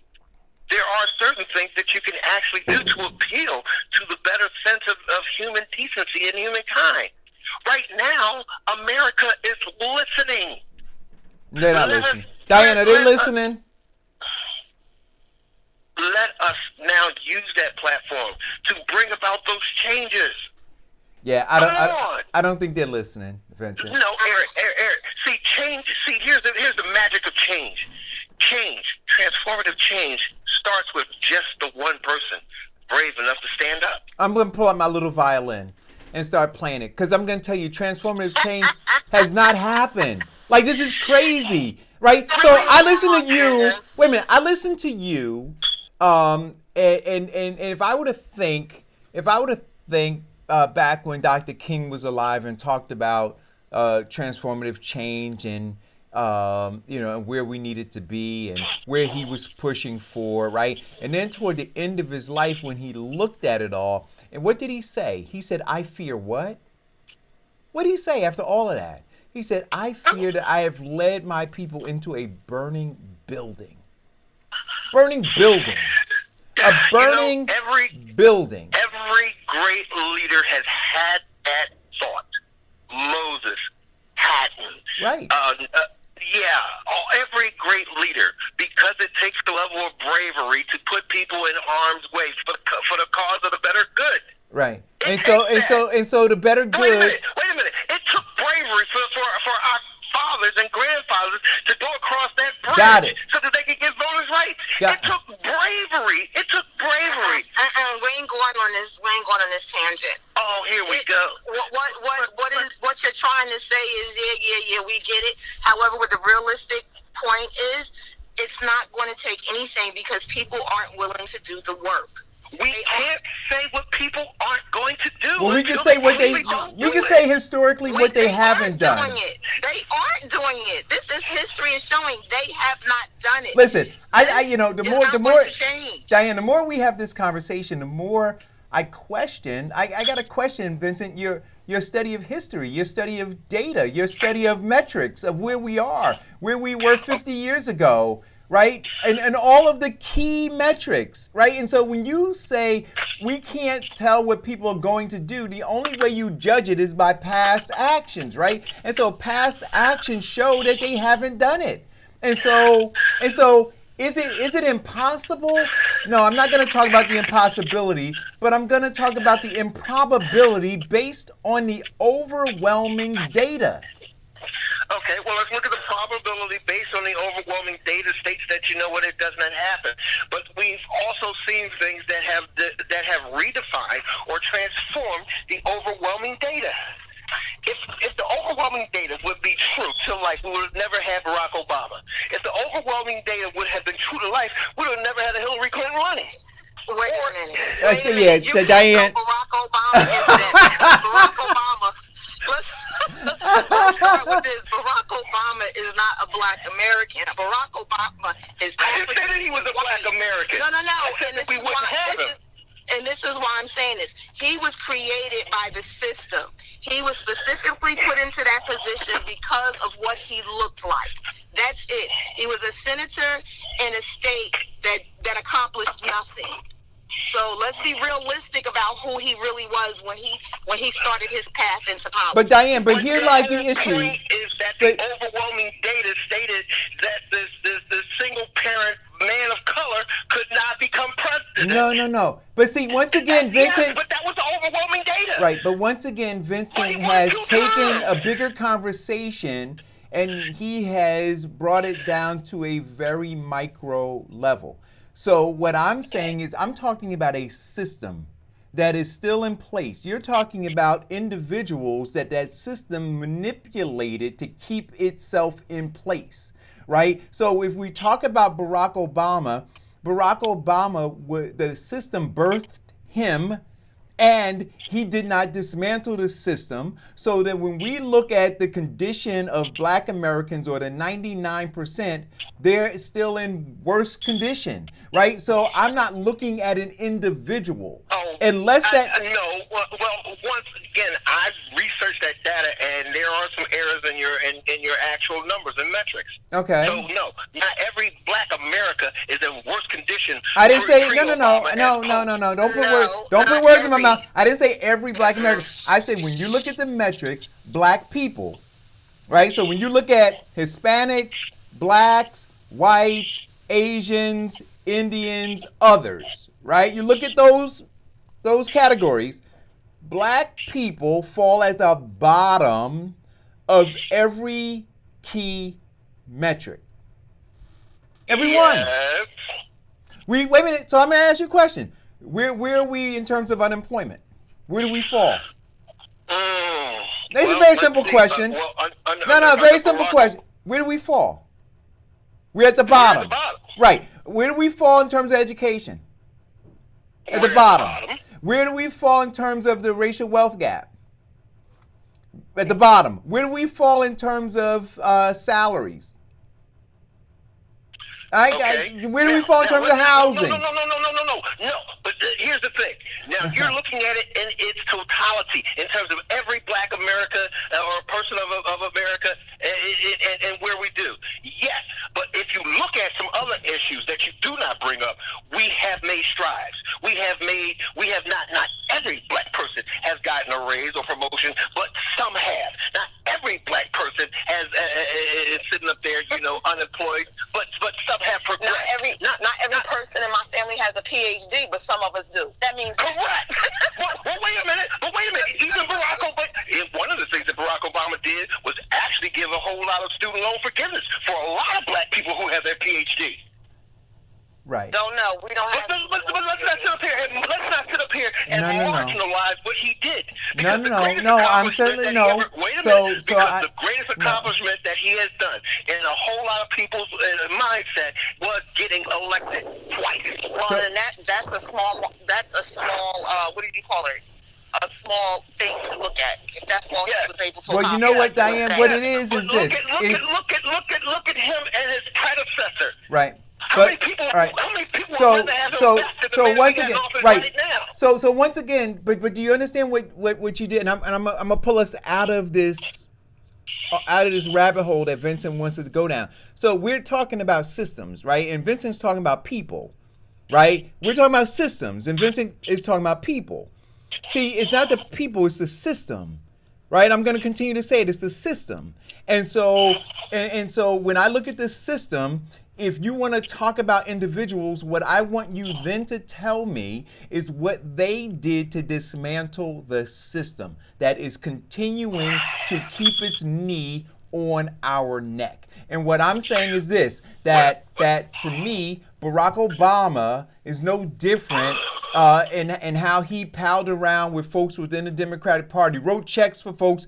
There are certain things that you can actually do to appeal to the better sense of human decency and humankind. Right now, America is listening. They're not listening. Diana, they're listening. Let us now use that platform to bring about those changes. Yeah, I don't think they're listening, Vincent. No, Eric. See, change. See, here's the magic of change. Change, transformative change, starts with just the one person brave enough to stand up. I'm going to pull out my little violin and start playing it, because I'm going to tell you, transformative change has not happened. Like, this is crazy, right? So I listen to you. Wait a minute. I listen to you, and if I were to think back when Dr. King was alive and talked about transformative change and where we needed to be and where he was pushing for, right? And then toward the end of his life, when he looked at it all, and what did he say? He said, I fear what? What did he say after all of that? He said, I fear that I have led my people into a burning building. Burning building. A burning building. Every great leader has had that thought. Moses, Patton. Right. Every great leader, because it takes a level of bravery to put people in harm's way for the cause of the better good. Right. And so the better good. Wait a minute. It took bravery for our fathers and grandfathers to go across that bridge so that they could get voters' rights. It took bravery. We ain't going on this tangent. Oh, here we go. What you're trying to say is we get it. However, what the realistic point is, it's not going to take anything because people aren't willing to do the work. We can't say what people aren't going to do. Well, we can say we can say historically what they haven't done. They aren't doing it. This is history is showing they have not done it. Listen, the more Diane, the more we have this conversation, the more I question. I got to question, Vincent, your study of history, your study of data, your study of metrics of where we are, where we were 50 years ago. Right? And all of the key metrics, right? And so when you say we can't tell what people are going to do, the only way you judge it is by past actions, right? And so past actions show that they haven't done it. And so is it impossible? No, I'm not going to talk about the impossibility, but I'm going to talk about the improbability based on the overwhelming data. Okay, well, let's look at the probability based on the overwhelming data states that it does not happen. But we've also seen things that have redefined or transformed the overwhelming data. If the overwhelming data would be true to life, we would have never had Barack Obama. If the overwhelming data would have been true to life, we would have never had a Hillary Clinton running. Wait a minute. You Diane. Barack Obama incident. Barack Obama. Let's start with this. Barack Obama is not a black American. Barack Obama is I didn't say that he was a black American. No. I said that we wouldn't have him. And this is why I'm saying this. He was created by the system. He was specifically put into that position because of what he looked like. That's it. He was a senator in a state that accomplished nothing. So let's be realistic about who he really was when he started his path into college. But Diane, but here lies the issue. Point is that the overwhelming data stated that this single parent man of color could not become president. No. But see, once again, Vincent. Yes, but that was the overwhelming data. Right, but once again, Vincent has taken a bigger conversation and he has brought it down to a very micro level. So what I'm saying is I'm talking about a system that is still in place. You're talking about individuals that system manipulated to keep itself in place, right? So if we talk about Barack Obama, the system birthed him, and he did not dismantle the system, so that when we look at the condition of Black Americans, or the 99%, they're still in worse condition, right? So I'm not looking at an individual. Unless no. Well, once again, I've researched that data, and there are some errors in your actual numbers and metrics. Okay. So no, not every Black America is in worse condition. I didn't say no. Don't put words in my mouth. I didn't say every Black American. I said when you look at the metrics, Black people, right? So when you look at Hispanics, Blacks, whites, Asians, Indians, others, right? You look at those categories. Black people fall at the bottom of every key metric. Every one. Yes. Wait a minute. So I'm gonna ask you a question. Where are we in terms of unemployment? Where do we fall? That's a very simple question. Very simple question. Where do we fall? We're at the bottom. Right. Where do we fall in terms of education? At the bottom. Where do we fall in terms of the racial wealth gap? At the bottom. Where do we fall in terms of salaries? Where do we fall in terms of housing? No. But here's the thing. Now, you're looking at it in its totality, in terms of every Black America or person of America, and where we do. Yes, but if you look at some other issues that you do not bring up, we have made strides. We have not every Black person has gotten a raise or promotion, but some have. Not every Black person is sitting up there, unemployed, but some have progressed. Not every person in my family has a PhD, but some of us do. That means correct. Well, wait a minute. Even Barack Obama, one of the things that Barack Obama did was actually give a whole lot of student loan forgiveness for a lot of Black people who have their PhD. Right. Don't know. We don't have. But let's not sit up here and marginalize what he did. I'm certainly no. The greatest accomplishment that he has done in a whole lot of people's mindset was getting elected twice. Well, and that's a small. What do you call it? A small thing to look at. If that's all he was able to. Well, you know what, Diane? What it is this. Look at him and his predecessor. Right. How many people want to have him back to the man in office right now? So once again, but do you understand what you did? And I'm gonna pull us out of this rabbit hole that Vincent wants us to go down. So we're talking about systems, right? And Vincent's talking about people, right? We're talking about systems, and Vincent is talking about people. See, it's not the people, it's the system, right? I'm going to continue to say it, it's the system. And so when I look at this system, if you want to talk about individuals, what I want you then to tell me is what they did to dismantle the system that is continuing to keep its knee on our neck. And what I'm saying is this, that for me, Barack Obama is no different in how he palled around with folks within the Democratic Party, wrote checks for folks,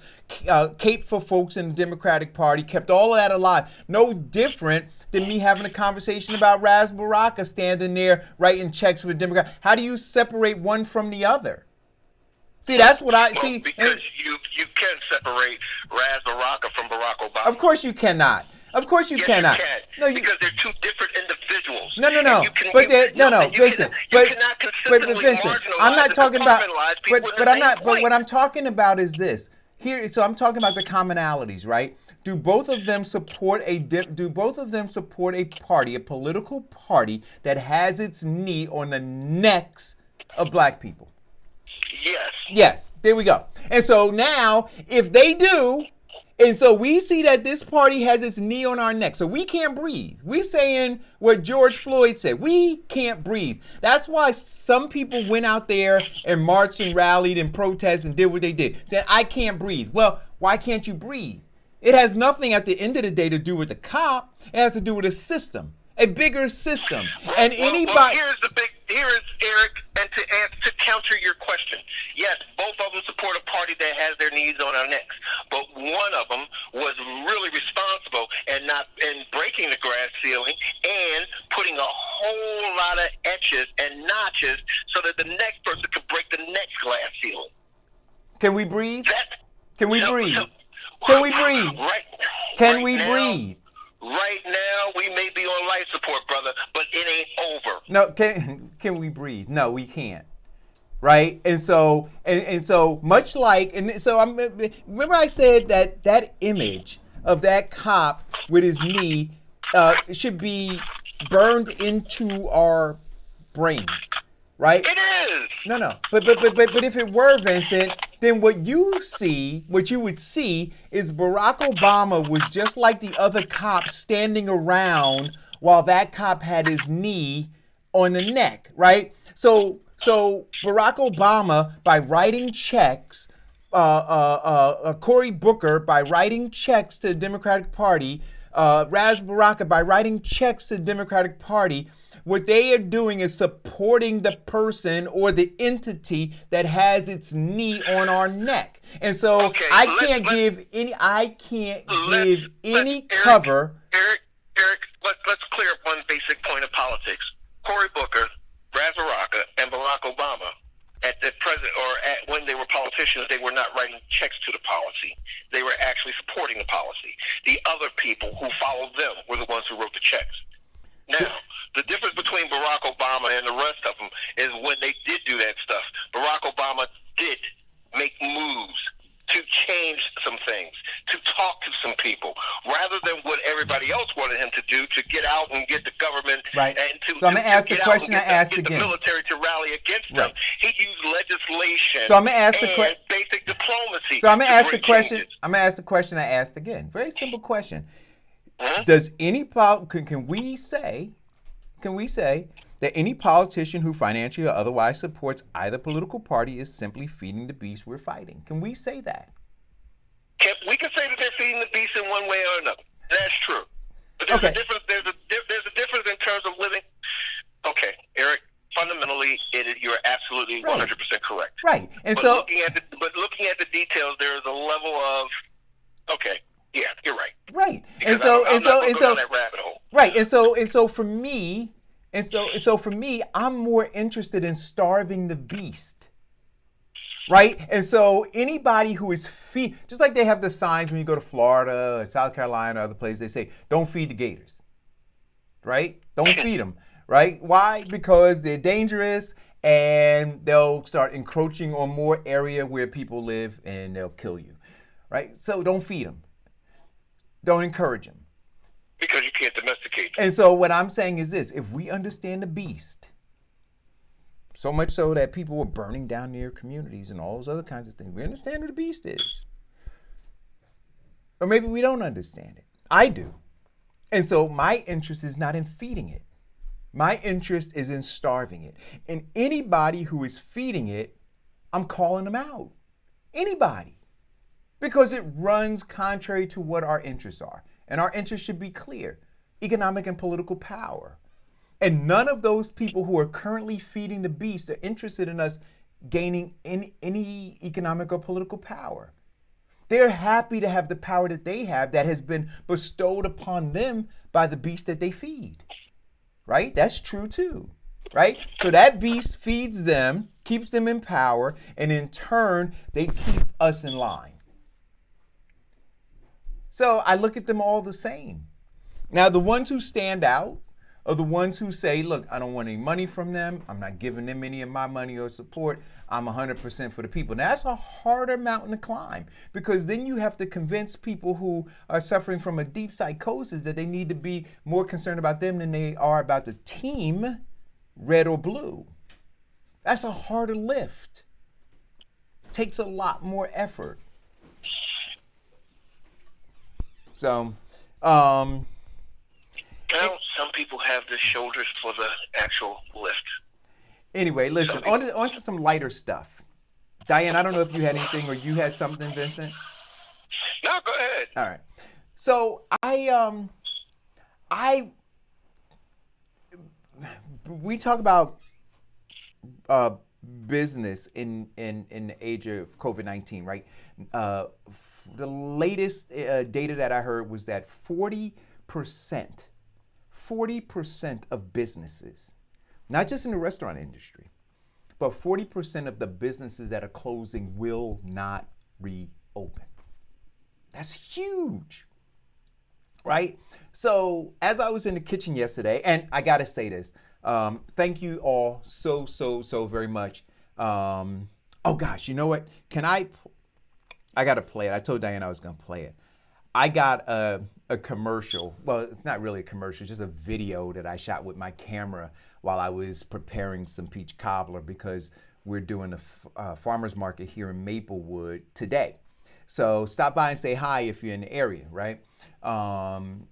caped for folks in the Democratic Party, kept all of that alive. No different than me having a conversation about Ras Baraka standing there writing checks for the Democrat. How do you separate one from the other? See, that's what I see. Because you can separate Ras Baraka from Barack Obama. Of course you cannot. Of course you cannot. You can. No, because they're two different individuals. No. Vincent. Vincent, I'm not talking about. But what I'm talking about is this. Here, so I'm talking about the commonalities, right? Do both of them support a party, a political party that has its knee on the necks of black people. Yes. Yes, there we go. And so now, if they do, and so we see that this party has its knee on our neck, so we can't breathe. We're saying what George Floyd said. We can't breathe. That's why some people went out there and marched and rallied and protested and did what they did, saying, I can't breathe. Well, why can't you breathe? It has nothing at the end of the day to do with the cop. It has to do with a system, a bigger system. And anybody... Here is Eric, and to counter your question, yes, both of them support a party that has their knees on our necks, but one of them was really responsible and breaking the glass ceiling and putting a whole lot of etches and notches so that the next person could break the next glass ceiling. Can we breathe? Can we breathe? Right. Can we breathe? Right now, we may be on life support, brother, but it ain't over. No, can we breathe? No, we can't. Right? And so much like, and so remember I said that image of that cop with his knee should be burned into our brains, right? It is. No. But if it were, Vincent, then what you would see is Barack Obama was just like the other cops standing around while that cop had his knee on the neck, right? So Barack Obama, by writing checks, Cory Booker, by writing checks to the Democratic Party, Ras Baraka, by writing checks to the Democratic Party, what they are doing is supporting the person or the entity that has its knee on our neck. And so I can't give any cover. Eric, let's clear up one basic point of politics. Cory Booker, Ras Baraka, and Barack Obama, when they were politicians, they were not writing checks to the policy. They were actually supporting the policy. The other people who followed them were the ones who wrote the checks. Now, the difference between Barack Obama and the rest of them is when they did do that stuff, Barack Obama did make moves to change some things, to talk to some people, rather than what everybody else wanted him to do, to get out and get the government right. And so I'm going to ask the question I asked again. The military to rally against them. He used legislation so I'm going to ask the basic diplomacy. So I'm going to ask the question. Changes. I'm going to ask the question I asked again. Very simple question. Does any can we say that any politician who financially or otherwise supports either political party is simply feeding the beast we're fighting? Can we say that? We can say that they're feeding the beast in one way or another. That's true. But there's a difference. There's a difference in terms of living. Okay, Eric. Fundamentally, you're absolutely 100% correct. Right, and but so looking at the details, there is a level of yeah, you're right. Right, because and so that rabbit hole. Right, and so for me, I'm more interested in starving the beast. Right, and so anybody who is just like they have the signs when you go to Florida or South Carolina or other places, they say, "Don't feed the gators." Right, don't feed them. Right, why? Because they're dangerous and they'll start encroaching on more area where people live and they'll kill you. Right, so don't feed them. Don't encourage them. Because you can't domesticate them. And so what I'm saying is this: if we understand the beast, so much so that people were burning down their communities and all those other kinds of things, we understand who the beast is. Or maybe we don't understand it. I do. And so my interest is not in feeding it. My interest is in starving it. And anybody who is feeding it, I'm calling them out. Anybody. Because it runs contrary to what our interests are. And our interests should be clear: economic and political power. And none of those people who are currently feeding the beast are interested in us gaining any economic or political power. They're happy to have the power that they have that has been bestowed upon them by the beast that they feed. Right? That's true too. Right? So that beast feeds them, keeps them in power, and in turn, they keep us in line. So I look at them all the same. Now, the ones who stand out are the ones who say, look, I don't want any money from them. I'm not giving them any of my money or support. I'm 100% for the people. Now, that's a harder mountain to climb, because then you have to convince people who are suffering from a deep psychosis that they need to be more concerned about them than they are about the team, red or blue. That's a harder lift. Takes a lot more effort. So, Well, some people have the shoulders for the actual lift. anyway, listen, on to some lighter stuff. Diane, I don't know if you had anything or you had something, Vincent. No, go ahead. All right. So we talk about business in the age of COVID-19, right? The latest data that I heard was that 40% of businesses, not just in the restaurant industry, but 40% of the businesses that are closing will not reopen. That's huge, right? So as I was in the kitchen yesterday, and I gotta say this, thank you all so very much. Oh gosh, you know what? I gotta play it. I told Diane I was gonna play it. I got a commercial. Well, it's not really a commercial, it's just a video that I shot with my camera while I was preparing some peach cobbler because we're doing a farmer's market here in Maplewood today. So stop by and say hi if you're in the area, right? And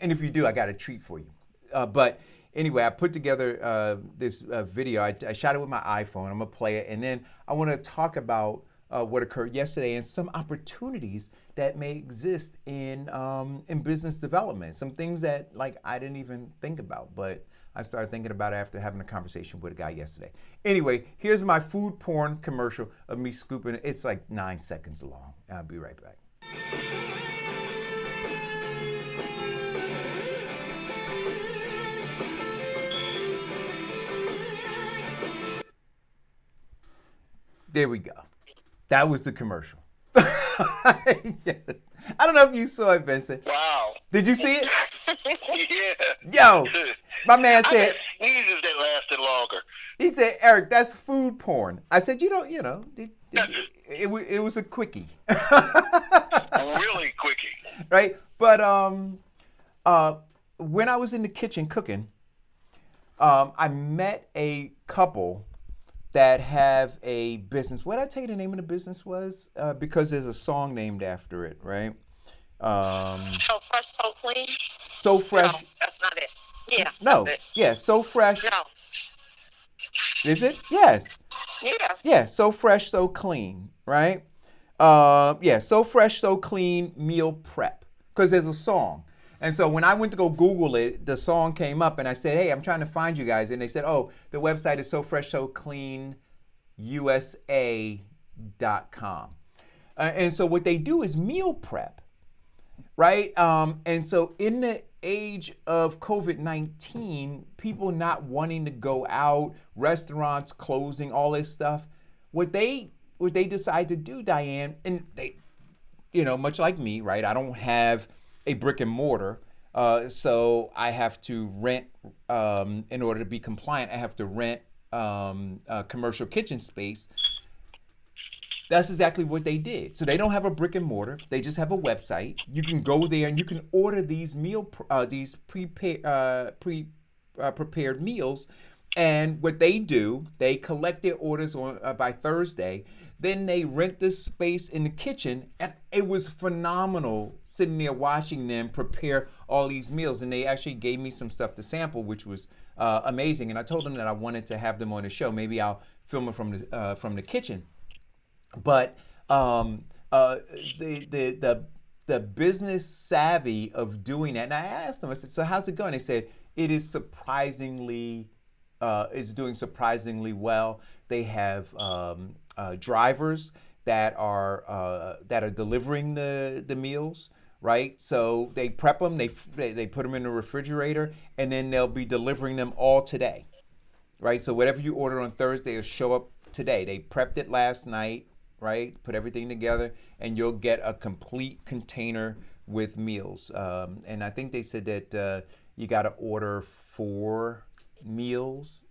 if you do, I got a treat for you. But anyway, I put together this video. I shot it with my iPhone. I'm gonna play it, and then I want to talk about what occurred yesterday and some opportunities that may exist in business development. Some things that I didn't even think about, but I started thinking about it after having a conversation with a guy yesterday. Anyway, here's my food porn commercial of me scooping it. It's like 9 seconds long. I'll be right back. There we go. That was the commercial. I don't know if you saw it, Vincent. Wow. Did you see it? Yeah. Yo, my man I said, had sneezes that lasted longer. he said, Eric, that's food porn. I said, it was a quickie. Really quickie. Right? But when I was in the kitchen cooking, I met a couple that have a business. What did I tell you the name of the business was? Because there's a song named after it, right? So fresh, so clean. So fresh. No, that's not it. Yeah. No. That's it. Yeah. So fresh. No. Is it? Yes. Yeah. Yeah. So fresh, so clean, right? Yeah. So fresh, so clean meal prep. Because there's a song. And so when I went to go Google it, the song came up and I said, hey, I'm trying to find you guys. And they said, oh, the website is sofreshsocleanusa.com. And so what they do is meal prep, right? And so in the age of COVID-19, people not wanting to go out, restaurants closing, all this stuff, what they decide to do, Diane, and they, much like me, right? I don't have a brick and mortar, so I have to rent, in order to be compliant, I have to rent a commercial kitchen space. That's exactly what they did. So they don't have a brick and mortar, they just have a website. You can go there and you can order these prepared meals. And what they do, they collect their orders by Thursday. Then they rent this space in the kitchen, and it was phenomenal sitting there watching them prepare all these meals. And they actually gave me some stuff to sample, which was amazing. And I told them that I wanted to have them on the show. Maybe I'll film it from the kitchen. But the business savvy of doing that, and I asked them, I said, so how's it going? They said it is doing surprisingly well. They have drivers that are delivering the meals, right? So they prep them, they put them in the refrigerator, and then they'll be delivering them all today, right? So whatever you order on Thursday will show up today. They prepped it last night, right? Put everything together, and you'll get a complete container with meals. And I think they said that you got to order 4 meals,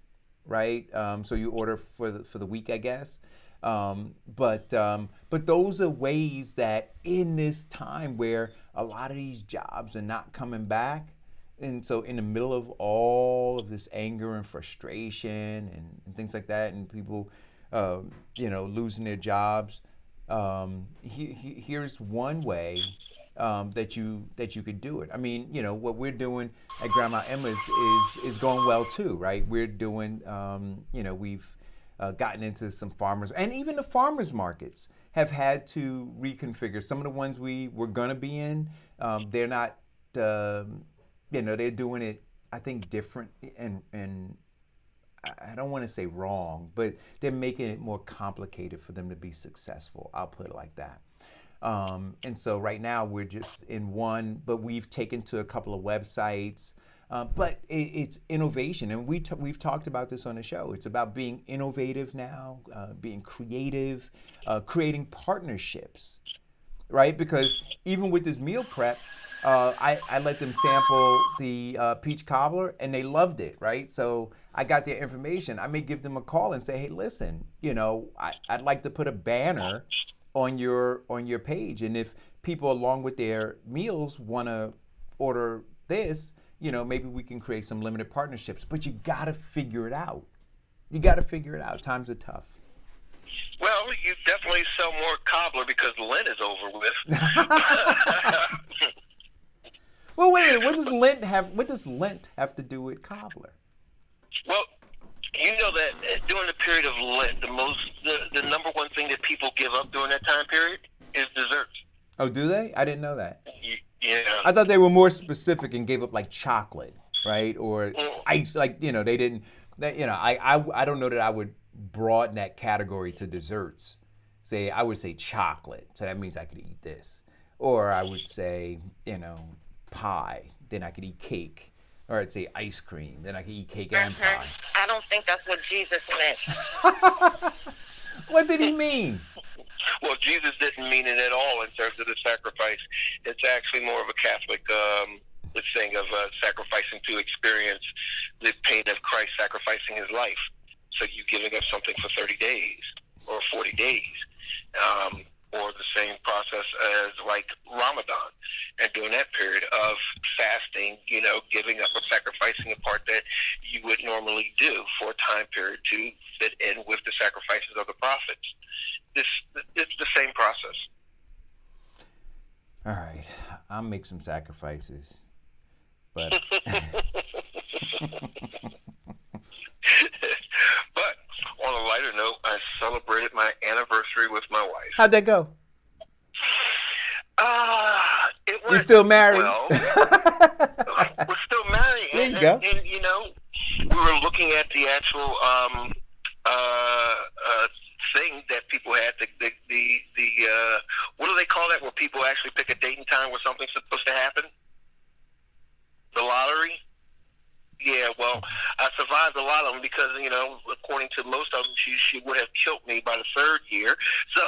right? So you order for the week, I guess. But those are ways that in this time where a lot of these jobs are not coming back, And so in the middle of all of this anger and frustration and things like that, and people, losing their jobs, here's one way that you could do it. I mean, what we're doing at Grandma Emma's is going well too, right? We're doing, we've gotten into some farmers, and even the farmers markets have had to reconfigure. Some of the ones we were gonna be in, they're not, they're doing it, I think, different, and I don't want to say wrong, but they're making it more complicated for them to be successful. I'll put it like that. And so right now we're just in one, but we've taken to a couple of websites. But it's innovation, and we've talked about this on the show. It's about being innovative now, being creative, creating partnerships, right? Because even with this meal prep, I let them sample the peach cobbler, and they loved it, right? So I got their information. I may give them a call and say, hey, listen, I'd like to put a banner on your page, and if people along with their meals want to order this, maybe we can create some limited partnerships. But you got to figure it out. Times are tough. Well, you definitely sell more cobbler because Lent is over with. Well, wait a minute. What does Lent have to do with cobbler? Well, you know that during the period of Lent, the number one thing that people give up during that time period is desserts. Oh, do they? I didn't know that. Yeah. I thought they were more specific and gave up like chocolate, right? Or ice, like, they didn't, I don't know that I would broaden that category to desserts. I would say chocolate, so that means I could eat this. Or I would say, pie, then I could eat cake. Or I'd say ice cream, then I could eat cake and pie. I don't think that's what Jesus meant. What did he mean? Well, Jesus didn't mean it at all in terms of the sacrifice. It's actually more of a Catholic thing of sacrificing to experience the pain of Christ sacrificing his life. So you giving up something for 30 days or 40 days. Or the same process as like Ramadan, and during that period of fasting, giving up or sacrificing a part that you would normally do for a time period to fit in with the sacrifices of the prophets. It's the same process. All right, I'll make some sacrifices, but But on a lighter note, I celebrated my anniversary with my wife. How'd that go? It went You still married? well. We're still married. There you go. And we were looking at the actual thing that people had, the what do they call that, where people actually pick a date and time where something's supposed to happen? The lottery? Yeah, well, I survived a lot of them because, according to most of them, she would have killed me by the third year. So,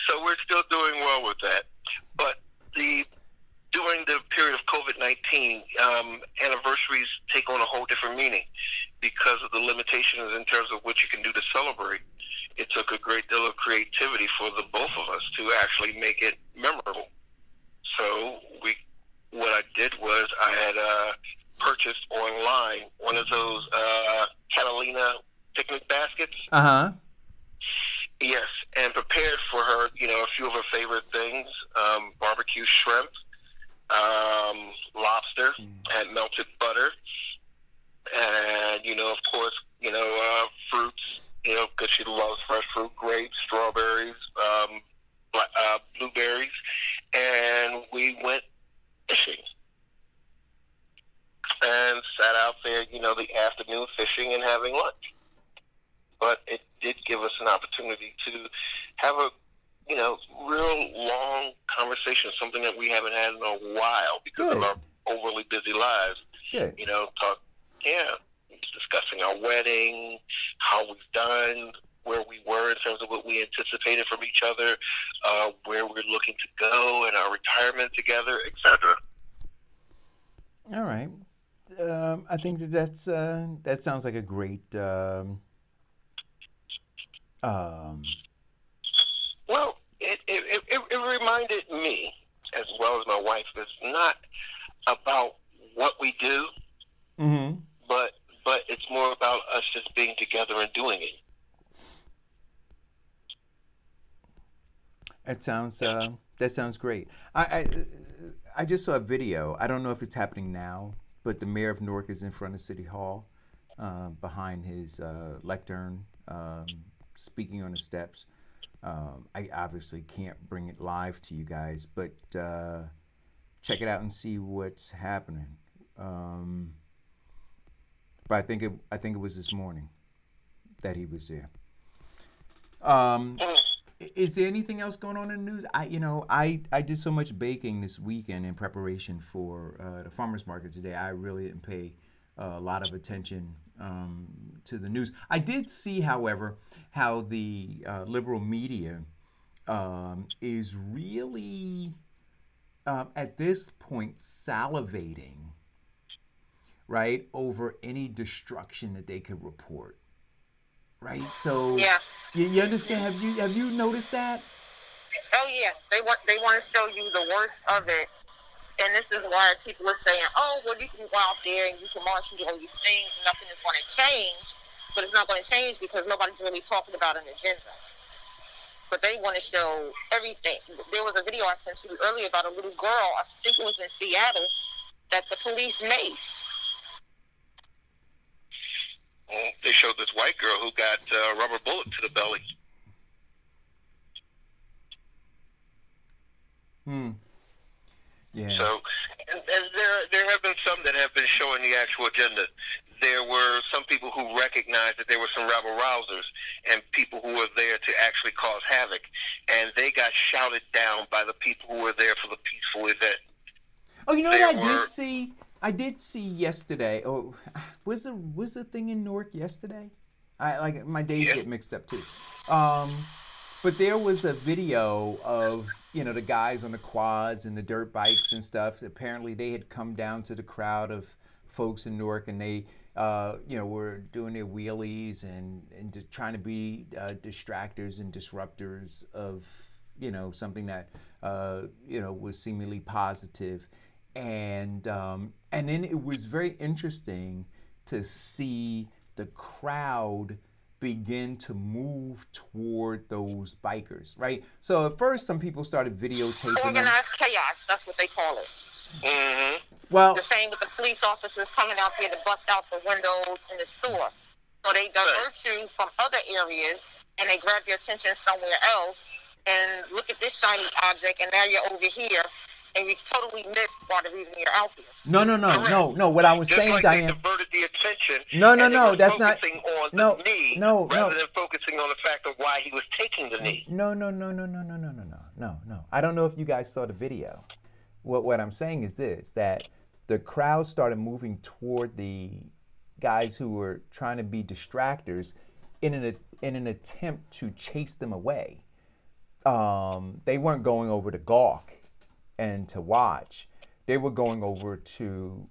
so we're still doing well with that. But during the period of COVID-19, anniversaries take on a whole different meaning because of the limitations in terms of what you can do to celebrate. It took a great deal of creativity for the both of us to actually make it memorable. So what I did was I had purchased online one of those Catalina picnic baskets. Uh-huh. Yes, and prepared for her, a few of her favorite things, barbecue shrimp, lobster, and melted butter, and, of course, fruits, because she loves fresh fruit, grapes, strawberries, blueberries, and we went fishing and sat out there, the afternoon fishing and having lunch. But it did give us an opportunity to have a, real long conversation, something that we haven't had in a while because of our overly busy lives. Good. Discussing our wedding, how we've done, where we were in terms of what we anticipated from each other, where we're looking to go in our retirement together, etc. All right. I think that sounds like a great. Well, it reminded me, as well as my wife, it's not about what we do, Mm-hmm. but it's more about us just being together and doing it. That sounds great. I just saw a video. I don't know if it's happening now, but the mayor of Newark is in front of City Hall, behind his lectern, speaking on the steps. I obviously can't bring it live to you guys, but check it out and see what's happening. But I think it was this morning that he was there. Is there anything else going on in the news? I did so much baking this weekend in preparation for the farmers market today. I really didn't pay a lot of attention to the news. I did see, however, how the liberal media is really at this point salivating, right, over any destruction that they could report, right? So Yeah. you understand? Have you noticed that? Oh yeah, they want to show you the worst of it, and this is why people are saying, oh well, you can go out there and you can march and do all these things, nothing is going to change. But it's not going to change because nobody's really talking about an agenda. But they want to show everything. There was a video I sent you earlier about a little girl, I think it was in Seattle, that the police made. They showed this white girl who got a rubber bullet to the belly. Yeah. So, and there have been some that have been showing the actual agenda. There were some people who recognized that there were some rabble rousers and people who were there to actually cause havoc, and they got shouted down by the people who were there for the peaceful event. Oh, you know what I did see yesterday. Oh, was the thing in Newark yesterday? My days get mixed up too. But there was a video of, the guys on the quads and the dirt bikes and stuff. Apparently they had come down to the crowd of folks in Newark, and they were doing their wheelies and just trying to be distractors and disruptors of something that was seemingly positive. And then it was very interesting to see the crowd begin to move toward those bikers, right? So at first, some people started videotaping them. Organized chaos, that's what they call it. Mm-hmm. Well, The same with the police officers coming out there to bust out the windows in the store. So they divert you from other areas and they grab your attention somewhere else and look at this shiny object, and now you're over here. And you totally missed part of the reason you're out there. No. What I was Just saying, like Diane. they diverted the attention. No, that's not. Focusing on No, the knee no, rather than focusing on the fact of why he was taking the knee. No. I don't know if you guys saw the video. What I'm saying is this: that the crowd started moving toward the guys who were trying to be distractors in an attempt to chase them away. They weren't going over to gawk and to watch. They were going over to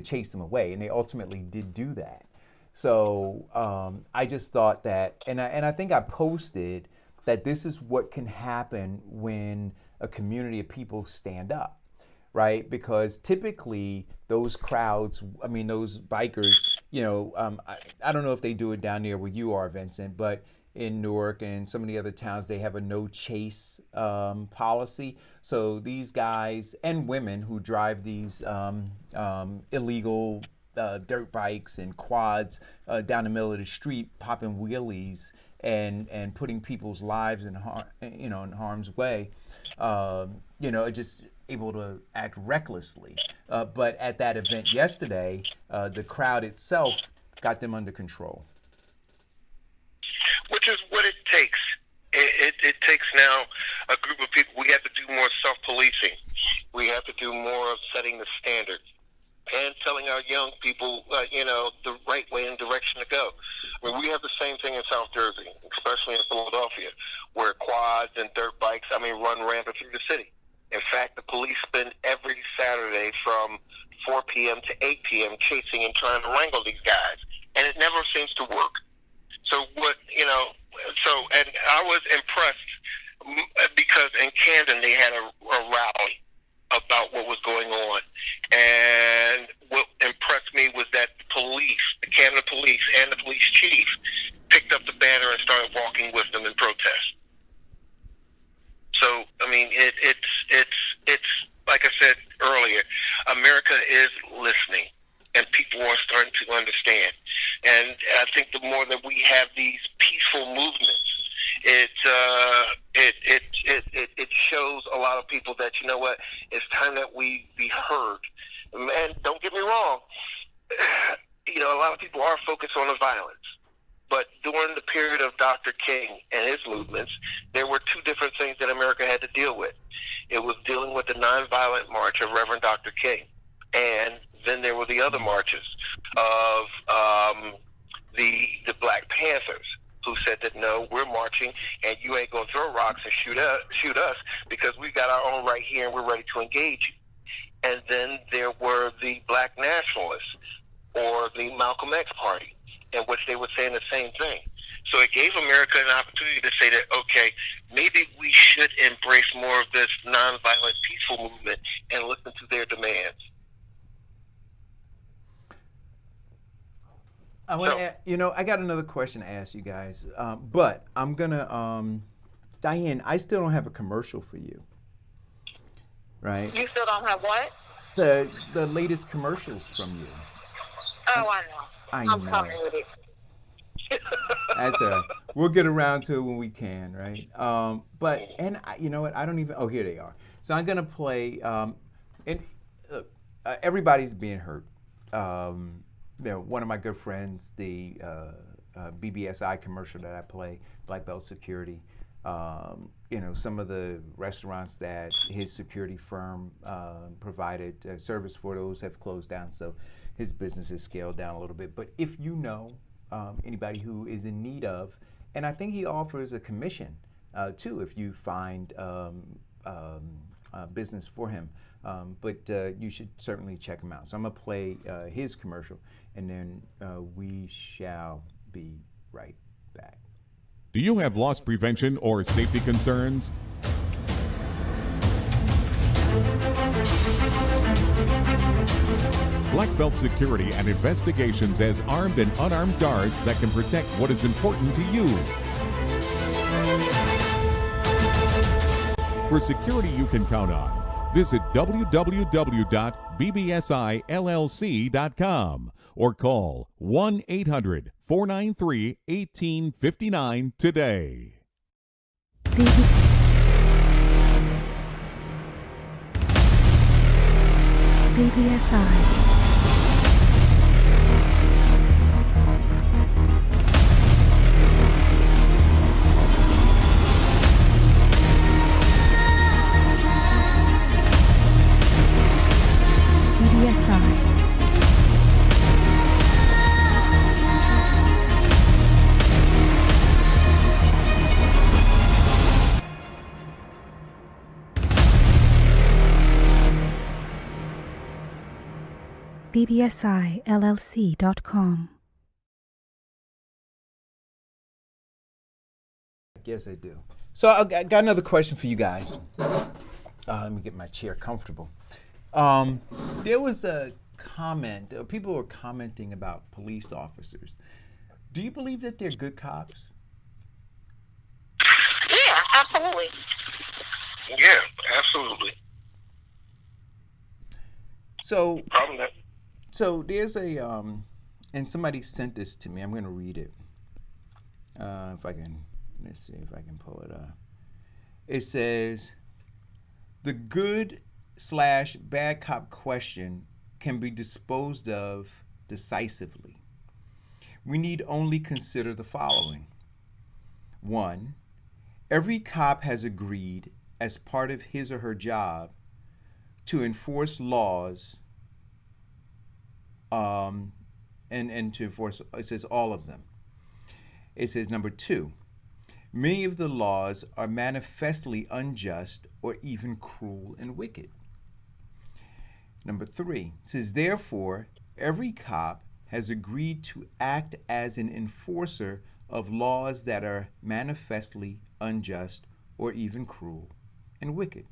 chase them away, and they ultimately did do that. So I just thought that, and I think I posted that this is what can happen when a community of people stand up, right? Because typically those crowds, those bikers, I don't know if they do it down there where you are, Vincent, but in Newark and some of the other towns, they have a no chase policy. So these guys and women who drive these illegal dirt bikes and quads down the middle of the street, popping wheelies and putting people's lives in harm's way, just able to act recklessly. But at that event yesterday, the crowd itself got them under control. Which is what it takes. It takes now a group of people. We have to do more self-policing. We have to do more of setting the standard and telling our young people, the right way and direction to go. We have the same thing in South Jersey, especially in Philadelphia, where quads and dirt bikes, run rampant through the city. In fact, the police spend every Saturday from 4 p.m. to 8 p.m. chasing and trying to wrangle these guys, and it never seems to work. So and I was impressed because in Camden they had a rally, about what was going on. And what impressed me was that the police, the Canada police and the police chief, picked up the banner and started walking with them in protest. So, I mean, it's like I said earlier, America is listening, and people are starting to understand. And I think the more that we have these peaceful movements, it shows a lot of people that, you know what, it's time that we be heard. And don't get me wrong, you know, a lot of people are focused on the violence. But during the period of Dr. King and his movements, there were two different things that America had to deal with. It was dealing with the nonviolent march of Reverend Dr. King. And then there were the other marches of the Black Panthers, who said that, no, we're marching and you ain't going to throw rocks and shoot us because we got our own right here and we're ready to engage you. And then there were the Black Nationalists, or the Malcolm X Party, in which they were saying the same thing. So it gave America an opportunity to say that, okay, maybe we should embrace more of this nonviolent, peaceful movement and listen to their demands. I want to, I got another question to ask you guys, but I'm gonna, Diane, I still don't have a commercial for you, right? You still don't have what? The latest commercials from you. Oh, I know. I'm coming with it. That's all right. We'll get around to it when we can, right? But you know what? I don't even. Oh, here they are. So I'm gonna play. And everybody's being hurt. One of my good friends, the BBSI commercial that I play, Black Belt Security. Some of the restaurants that his security firm provided service for, those have closed down. So his business has scaled down a little bit. But if you know anybody who is in need of, and I think he offers a commission too if you find business for him. But you should certainly check him out. So I'm going to play his commercial, and then we shall be right back. Do you have loss prevention or safety concerns? Black Belt Security and Investigations has armed and unarmed guards that can protect what is important to you. For security you can count on, visit www.bbsillc.com or call 1-800-493-1859 today. BBSI. BBSILLC.com. Yes, I do. So I got another question for you guys. Let me get my chair comfortable. There was a comment, people were commenting about police officers. Do you believe that they're good cops? Yeah, absolutely. Yeah, absolutely. So, Problem that. So there's a, and somebody sent this to me. I'm going to read it. Let's see if I can pull it up. It says, the good/bad cop question can be disposed of decisively. We need only consider the following. 1, every cop has agreed as part of his or her job to enforce laws and to enforce, it says all of them. It says number 2, many of the laws are manifestly unjust or even cruel and wicked. Number 3, it says therefore every cop has agreed to act as an enforcer of laws that are manifestly unjust or even cruel and wicked.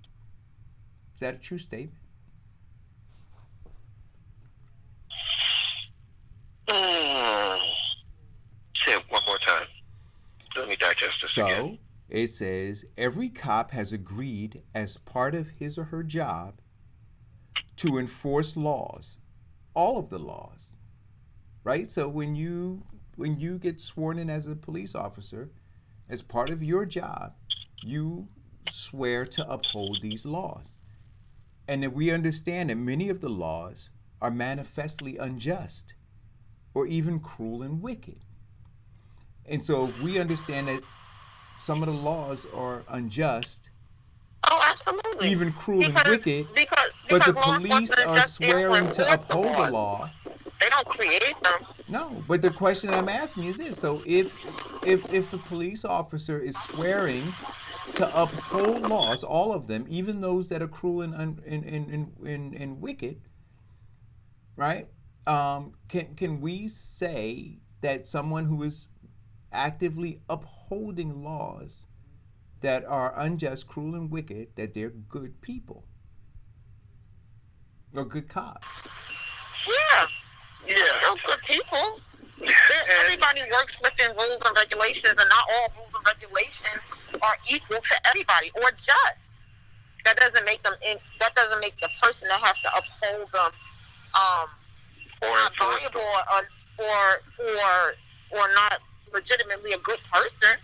Is that a true statement? Say it one more time. Let me digest this again. So it says every cop has agreed as part of his or her job to enforce laws, all of the laws, right? So when you get sworn in as a police officer, as part of your job, you swear to uphold these laws. And that we understand that many of the laws are manifestly unjust or even cruel and wicked. And so if we understand that some of the laws are unjust, Oh, absolutely. even cruel and wicked, but the police are swearing to uphold the law. They don't create them. No, but the question I'm asking is this: so if a police officer is swearing to uphold laws, all of them, even those that are cruel and wicked, right? Can we say that someone who is actively upholding laws that are unjust, cruel, and wicked, that they're good people or good cops? Yeah. Yeah. They're good people. Everybody works within rules and regulations, and not all rules and regulations are equal to everybody or just. That doesn't make them. That doesn't make the person that has to uphold them not valuable or not legitimately a good person.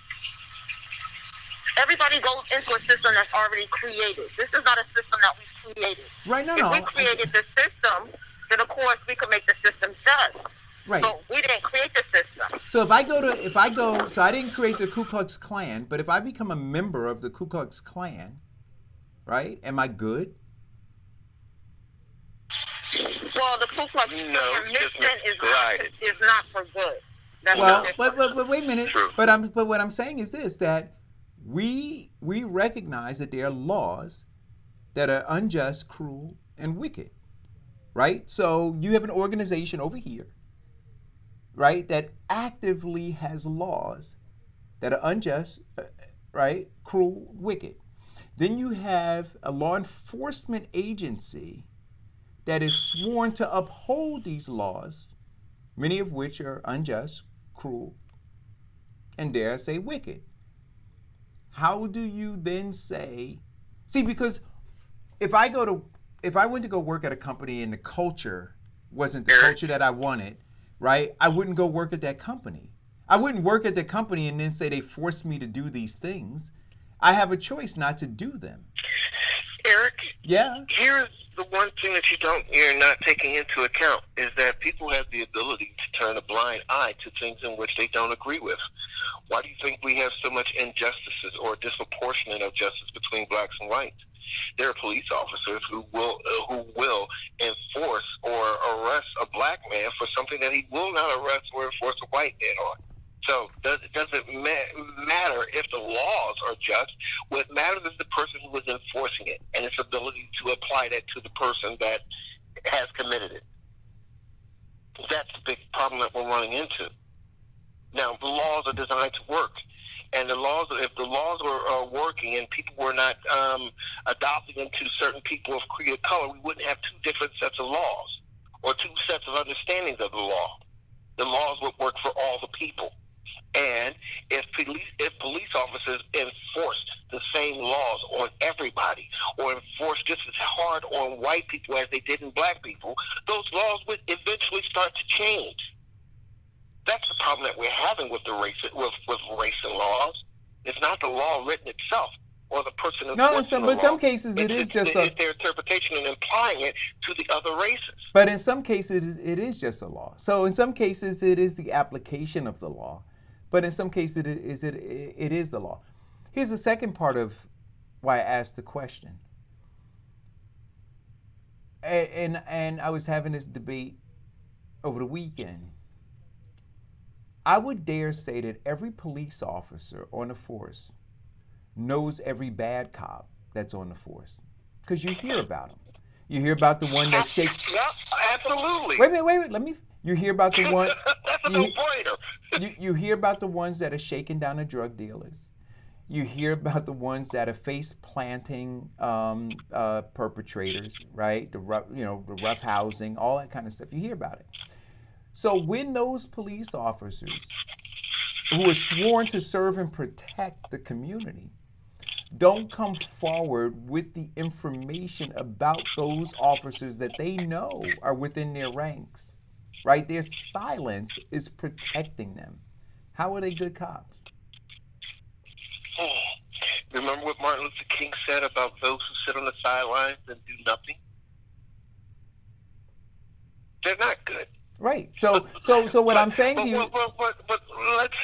Everybody goes into a system that's already created. This is not a system that we've created. Right? No. If we created the system, then of course we could make the system just. Right. So we didn't create the system. So so I didn't create the Ku Klux Klan, but if I become a member of the Ku Klux Klan, right? Am I good? Well, the Ku Klux Klan mission is not for good. That's Well, not but wait a minute. True. But what I'm saying is this: that we recognize that there are laws that are unjust, cruel, and wicked, right? So you have an organization over here, right, that actively has laws that are unjust, right, cruel, wicked. Then you have a law enforcement agency that is sworn to uphold these laws, many of which are unjust, cruel, and dare I say wicked. How do you then say, see, because if I went to go work at a company and the culture wasn't the culture that I wanted, right, I wouldn't go work at that company. I wouldn't work at the company and then say they forced me to do these things. I have a choice not to do them. Eric? Yeah? Here's the one thing that you're not taking into account is that people have the ability to turn a blind eye to things in which they don't agree with. Why do you think we have so much injustices or disproportionate of justice between blacks and whites? There are police officers who will enforce or arrest a black man for something that he will not arrest or enforce a white man on. So it doesn't matter if the laws are just. What matters is the person who is enforcing it and its ability to apply that to the person that has committed it. That's the big problem that we're running into. Now, the laws are designed to work. And if the laws were working and people were not adopting them to certain people of creative color, we wouldn't have two different sets of laws or two sets of understandings of the law. The laws would work for all the people. And if police officers enforced the same laws on everybody or enforced just as hard on white people as they did in black people, those laws would eventually start to change. That's the problem that we're having with race and laws. It's not the law written itself or the person enforcing the law. But in some cases it is just it's their interpretation and applying it to the other races. But in some cases it is just a law. So in some cases it is the application of the law. But in some cases it is the law. Here's the second part of why I asked the question. And I was having this debate over the weekend. I would dare say that every police officer on the force knows every bad cop that's on the force. Because you hear about them. You hear about the one that shakes. Yep, absolutely. Wait. You hear about the one. That's a no-brainer. You hear about the ones that are shaking down the drug dealers. You hear about the ones that are face planting perpetrators, right? The rough housing, all that kind of stuff. You hear about it. So when those police officers who are sworn to serve and protect the community don't come forward with the information about those officers that they know are within their ranks, right? Their silence is protecting them. How are they good cops? Remember what Martin Luther King said about those who sit on the sidelines and do nothing? They're not good. Right. So what I'm saying to you. But let's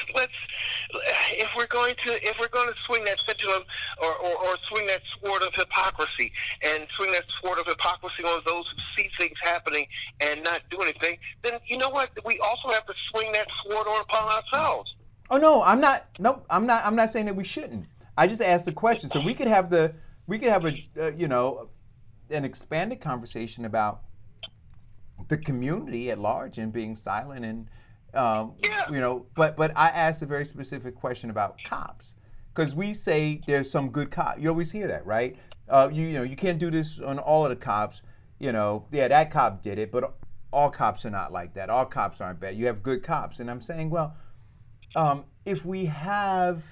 if we're going to swing that pendulum or swing that sword of hypocrisy and swing that sword of hypocrisy on those who see things happening and not do anything, then you know what? We also have to swing that sword upon ourselves. Oh no, I'm not. Nope, I'm not. I'm not saying that we shouldn't. I just asked the question, so we could have an expanded conversation about the community at large and being silent and But I asked a very specific question about cops because we say there's some good cops. You always hear that, right? You can't do this on all of the cops. That cop did it, but all cops are not like that. All cops aren't bad. You have good cops, and I'm saying, well. If we have,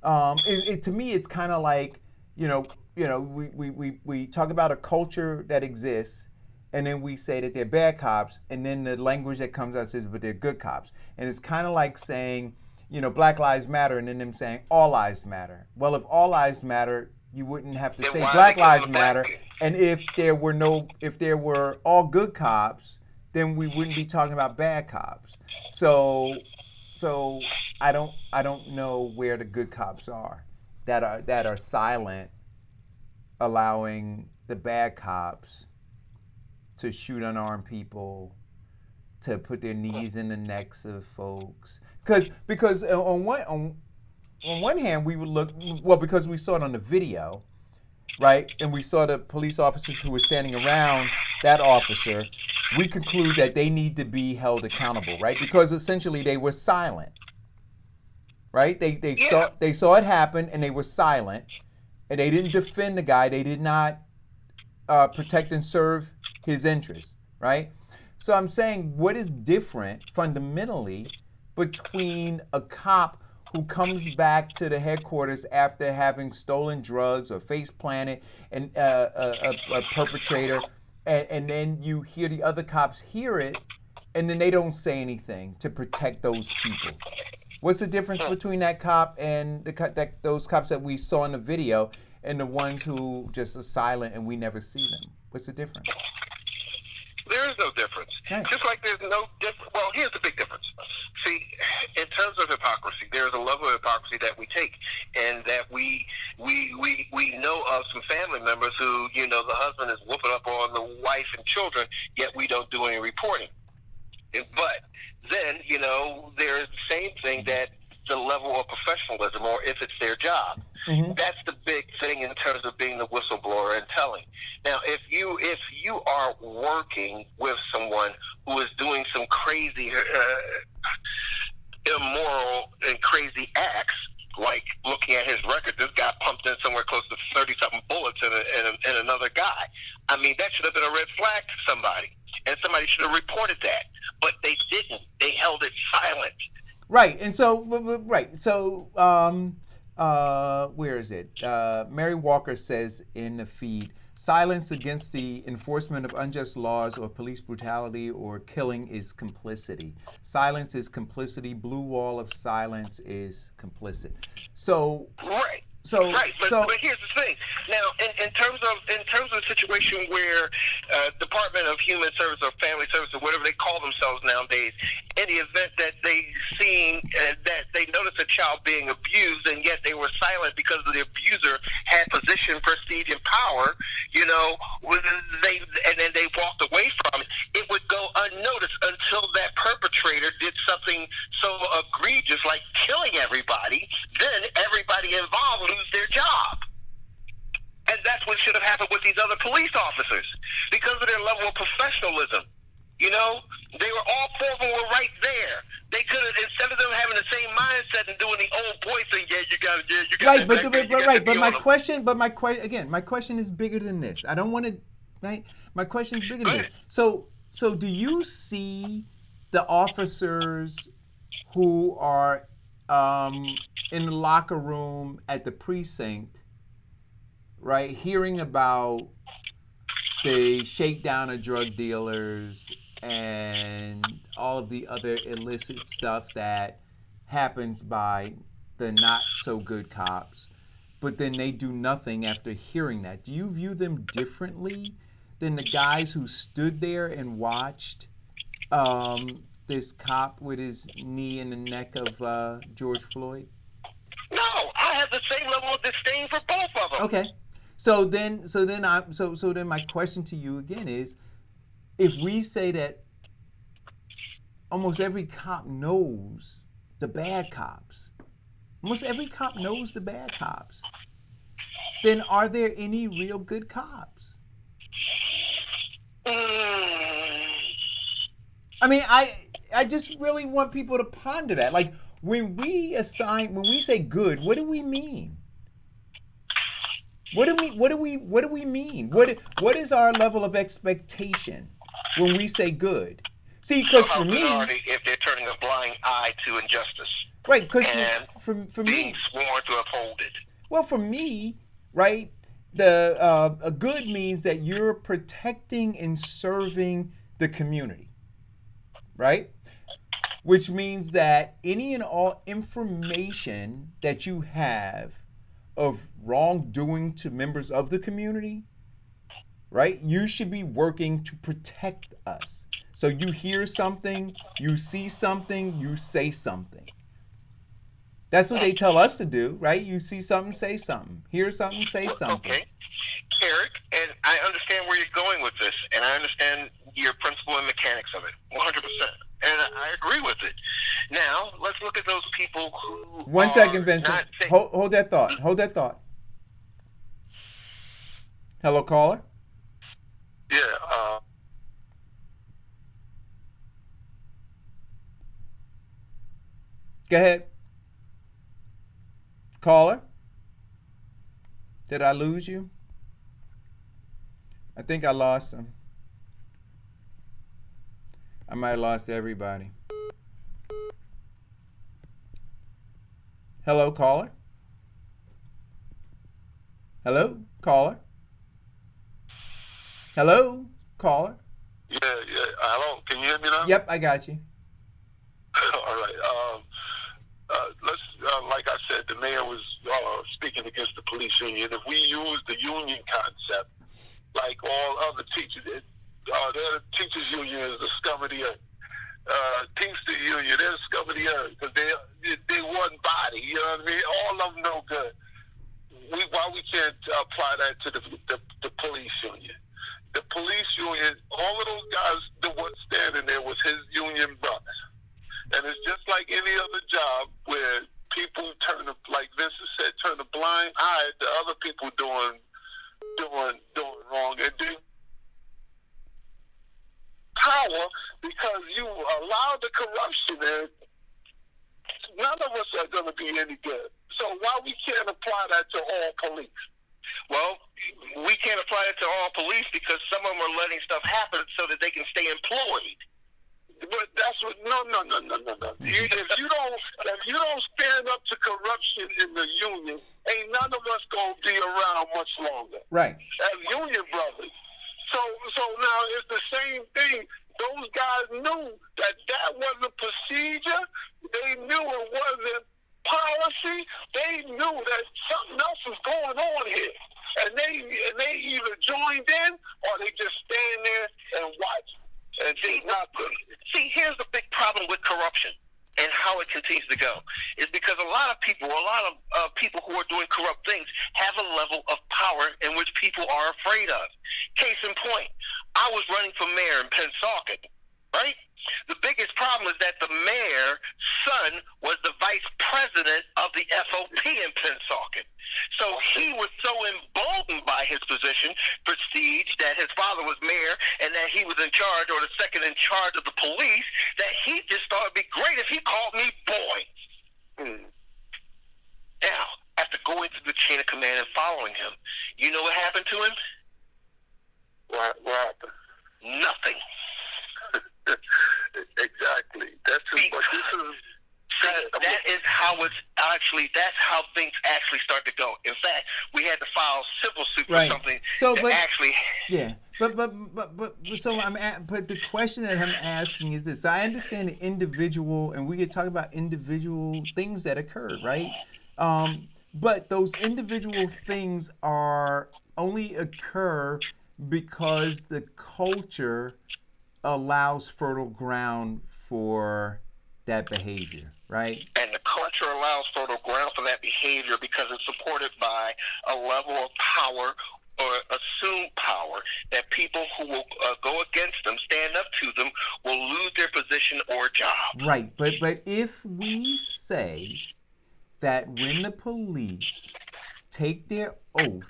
to me, it's kind of like, we talk about a culture that exists, and then we say that they're bad cops, and then the language that comes out says, but they're good cops. And it's kind of like saying, Black Lives Matter, and then them saying all lives matter. Well, if all lives matter, you wouldn't have to say Black Lives Matter. And if there were all good cops, then we wouldn't be talking about bad cops. So I don't know where the good cops are that are silent, allowing the bad cops to shoot unarmed people, to put their knees in the necks of folks. Because on one hand we would look, well, because we saw it on the video, right? And we saw the police officers who were standing around that officer. We conclude that they need to be held accountable, right? Because essentially they were silent, right? They saw it happen and they were silent, and they didn't defend the guy. They did not protect and serve his interests, right? So I'm saying, what is different fundamentally between a cop who comes back to the headquarters after having stolen drugs or face planted and a perpetrator, and then you hear the other cops hear it, and then they don't say anything to protect those people? What's the difference between that cop and those cops that we saw in the video and the ones who just are silent and we never see them? What's the difference? There is no difference. Right. Just like there's no difference. Well, here's the big difference. See, in terms of hypocrisy, there's a level of hypocrisy that we take, and that we know of some family members who, the husband is whooping up on the wife and children, yet we don't do any reporting. But then, there's the same thing that the level of professionalism, or if it's their job. Mm-hmm. That's the big thing in terms of being the whistleblower and telling. Now, if you are working with someone who is doing some crazy, immoral and crazy acts, like looking at his record, this guy pumped in somewhere close to 30-something bullets in another guy. I mean, that should have been a red flag to somebody, and somebody should have reported that. But they didn't. They held it silent. Right, and so where is it? Mary Walker says in the feed, silence against the enforcement of unjust laws or police brutality or killing is complicity. Silence is complicity. Blue wall of silence is complicit. So right. But here's the thing. Now, in terms of the situation where Department of Human Service or Family Service or whatever they call themselves nowadays, in the event that they noticed a child being abused and yet they were silent because the abuser had position, prestige, and power, then they walked away from it, it would go unnoticed until that perpetrator did something so egregious like killing everybody. Then everybody involved lose their job. And that's what should have happened with these other police officers because of their level of professionalism. They were all four of them were right there. They could have, instead of them having the same mindset and doing the old boy thing, you got Right, but my question, again, my question is bigger than this. I don't want to, right? My question is bigger than this. So do you see the officers who are in the locker room at the precinct, right, hearing about the shakedown of drug dealers and all of the other illicit stuff that happens by the not so good cops, but then they do nothing after hearing that? Do you view them differently than the guys who stood there and watched this cop with his knee in the neck of George Floyd? No, I have the same level of disdain for both of them. Okay. So then my question to you again is, if we say that almost every cop knows the bad cops, almost every cop knows the bad cops, then are there any real good cops? I mean, I just really want people to ponder that. Like, when we say good, what do we mean? What do we mean? What is our level of expectation when we say good? See, because for me, if they're turning a blind eye to injustice, right? Because for being me, sworn to uphold it. Well, for me, right, the a good means that you're protecting and serving the community, right? Which means that any and all information that you have of wrongdoing to members of the community, right, you should be working to protect us. So you hear something, you see something, you say something. That's what they tell us to do, right? You see something, say something. Hear something, say something. Okay, Eric, and I understand where you're going with this, and I understand your principle and mechanics of it, 100%. And I agree with it. Now, let's look at those people who One second, Vincent. Hold that thought. Hold that thought. Hello, caller? Yeah, Go ahead. Caller? Did I lose you? I think I lost him. I might have lost everybody. Hello, caller? Hello, caller? Hello, caller? yeah. Hello, can you hear me now? Yep, I got you. All right. Let's, like I said, the mayor was speaking against the police union. If we use the union concept, like all other teachers, the teachers union is the scum of the earth. Teamster union, they're the scum of the earth because they one body. You know what I mean? All of them no good. Why we can't apply that to the police union? The police union, all of those guys that were standing there was his union brothers. And it's just like any other job where people like Vincent said, turn a blind eye to other people doing wrong. And do power because you allow the corruption in. None of us are going to be any good. So why we can't apply that to all police? Well, we can't apply it to all police because some of them are letting stuff happen so that they can stay employed. But that's what no. If you don't stand up to corruption in the union, ain't none of us gonna be around much longer. Right. As union brothers. So now it's the same thing. Those guys knew that wasn't procedure. They knew it wasn't policy. They knew that something else was going on here, and they either joined in or they just stand there and watch. And see, here's the big problem with corruption and how it continues to go is because a lot of people who are doing corrupt things have a level of power in which people are afraid of. Case in point, I was running for mayor in Pennsauken, right? The biggest problem is that the mayor's son was the vice president of the FOP in Pennsauken. So he was so emboldened by his position, prestige, that his father was mayor and that he was in charge or the second in charge of the police, that he just thought it'd be great if he called me boy. Now, after going happened to him? What happened? Nothing. Exactly. That's it. But this is that is how that's how things actually start to go. In fact, we had to file civil suit for something yeah. But the question that I'm asking is this. I understand the individual, and we could talk about individual things that occurred, right? But those individual things only occur because the culture allows fertile ground for that behavior, right? And the culture allows fertile ground for that behavior because it's supported by a level of power or assumed power that people who will go against them, stand up to them, will lose their position or job. Right, but if we say that when the police take their oath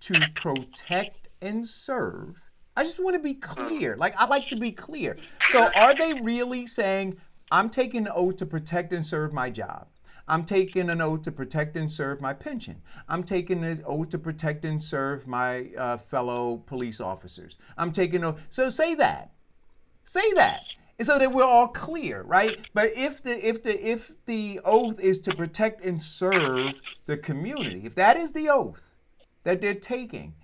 to protect and serve, I just want to be clear. Like, I like to be clear. So are they really saying, I'm taking an oath to protect and serve my job? I'm taking an oath to protect and serve my pension. I'm taking an oath to protect and serve my fellow police officers. I'm taking an oath. So say that. Say that. So that we're all clear, right? But if the oath is to protect and serve the community, if that is the oath that they're taking,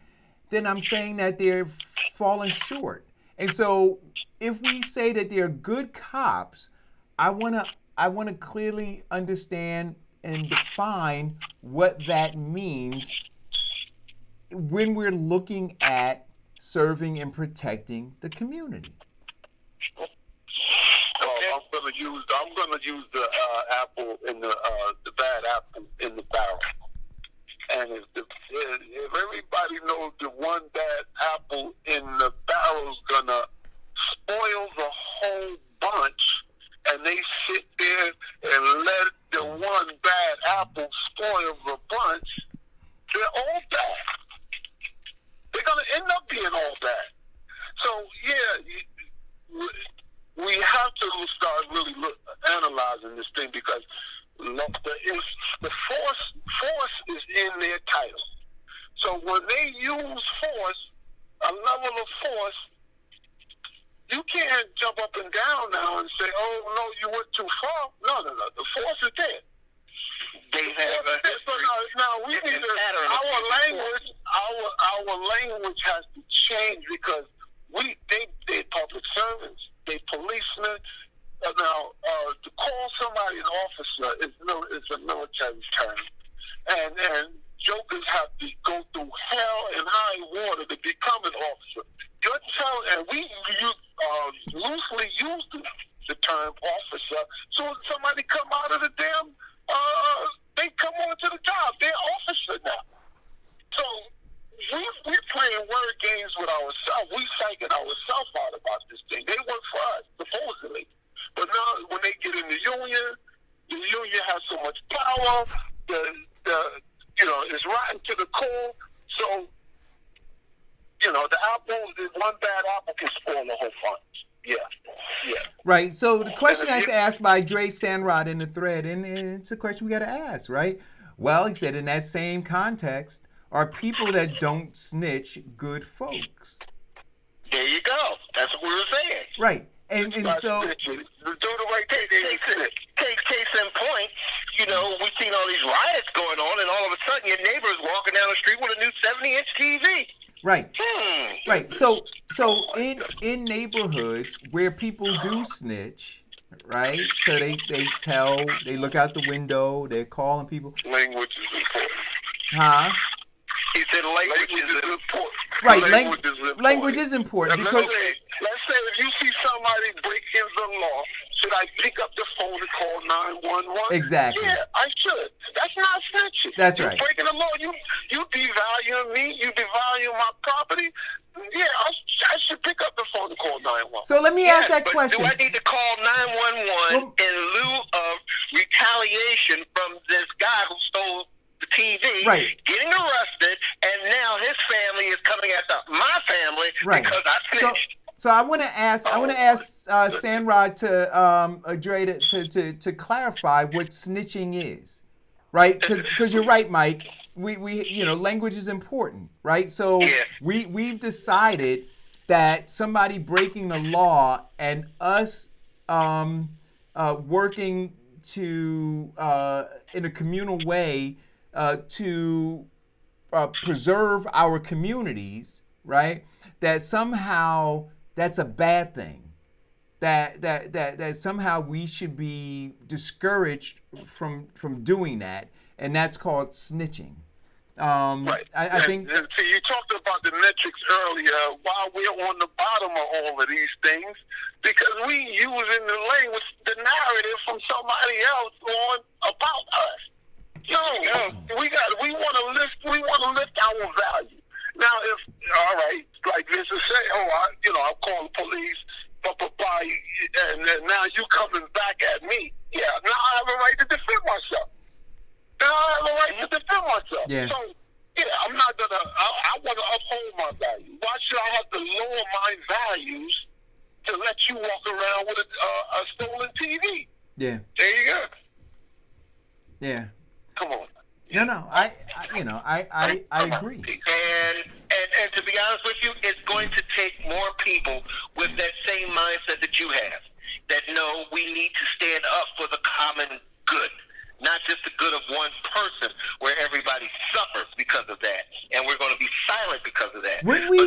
then I'm saying that they're falling short. And so if we say that they're good cops, I want to clearly understand and define what that means when we're looking at serving and protecting the community. I'm gonna use the apple in the bad apple in the barrel. And if everybody knows the one bad apple in the barrel's gonna spoil the whole bunch, and they sit there and let the one bad apple spoil the bunch, they're all bad. They're gonna end up being all bad. So yeah, we have to start really analyzing this thing, because the force is in their title. So when they use force, a level of force, you can't jump up and down now and say, "Oh no, you went too far." No. The force is there. They have a history. Now we need our language has to change, because they public servants, they policemen. Now, to call somebody an officer is a military term, and jokers have to go through hell and high water to become an officer. And we loosely use the term officer. So when somebody come out of the damn, they come on to the job. They're officer now. So we're playing word games with ourselves. We psyching ourselves out about this thing. They work for us, supposedly. But now when they get in the union has so much power. It's rotten to the core. So, the one bad apple can spoil the whole bunch. Yeah. Right. So the question that's asked by Dre Sandrod in the thread, and it's a question we got to ask, right? Well, he said in that same context, are people that don't snitch good folks? There you go. That's what we were saying. Right. And so do the right thing. Case in point, we've seen all these riots going on, and all of a sudden your neighbor is walking down the street with a new 70-inch TV. Right. Right. So in neighborhoods where people do snitch, right? So they look out the window, they're calling people. Language is important. Huh? He said language is important. Right. Language is important because. Let's say if you see somebody breaking the law, should I pick up the phone and call 911? Exactly. Yeah, I should. That's not snitching. That's right. You're breaking the law. You devalue me. You devalue my property. Yeah, I should pick up the phone and call 911. So let me ask that question. Do I need to call 911 in lieu of retaliation from this guy who stole the TV, right, getting arrested, and now his family is coming after my family because I snitched? So I want to ask Sandrod to Dre to clarify what snitching is. right? Because you're right, Mike. We language is important, right? So Yeah. we've decided that somebody breaking the law and us working to in a communal way to preserve our communities, right? That somehow that's a bad thing. That somehow we should be discouraged from doing that, and that's called snitching. Right. I think. See, you talked about the metrics earlier. While we're on the bottom of all of these things, because we using the language, the narrative from somebody else on about us. No, we want to lift our value. Now, if all right, like this is say, I'll call the police, and then now you coming back at me. Yeah, now I have a right to defend myself. Yeah. So, yeah, I'm not gonna. I want to uphold my value. Why should I have to lower my values to let you walk around with a stolen TV? Yeah. There you go. Yeah. Come on. No. I agree. And to be honest with you, it's going to take more people with that same mindset that you have. That know we need to stand up for the common good, not just the good of one person, where everybody suffers because of that, and we're going to be silent because of that. When we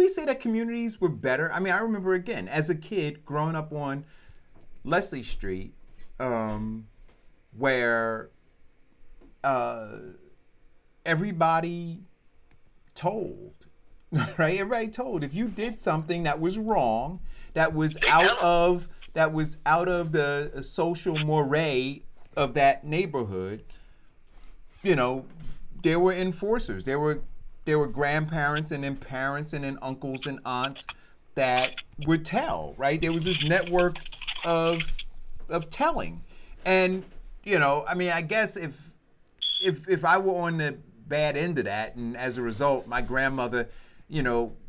say that communities were better, I mean, I remember again as a kid growing up on Leslie Street, where everybody told, right? Everybody told if you did something that was wrong, that was out of the social mores of that neighborhood. There were enforcers. There were grandparents and then parents and then uncles and aunts that would tell. Right? There was this network of telling, and I mean, I guess if I were on the bad end of that, and as a result, my grandmother,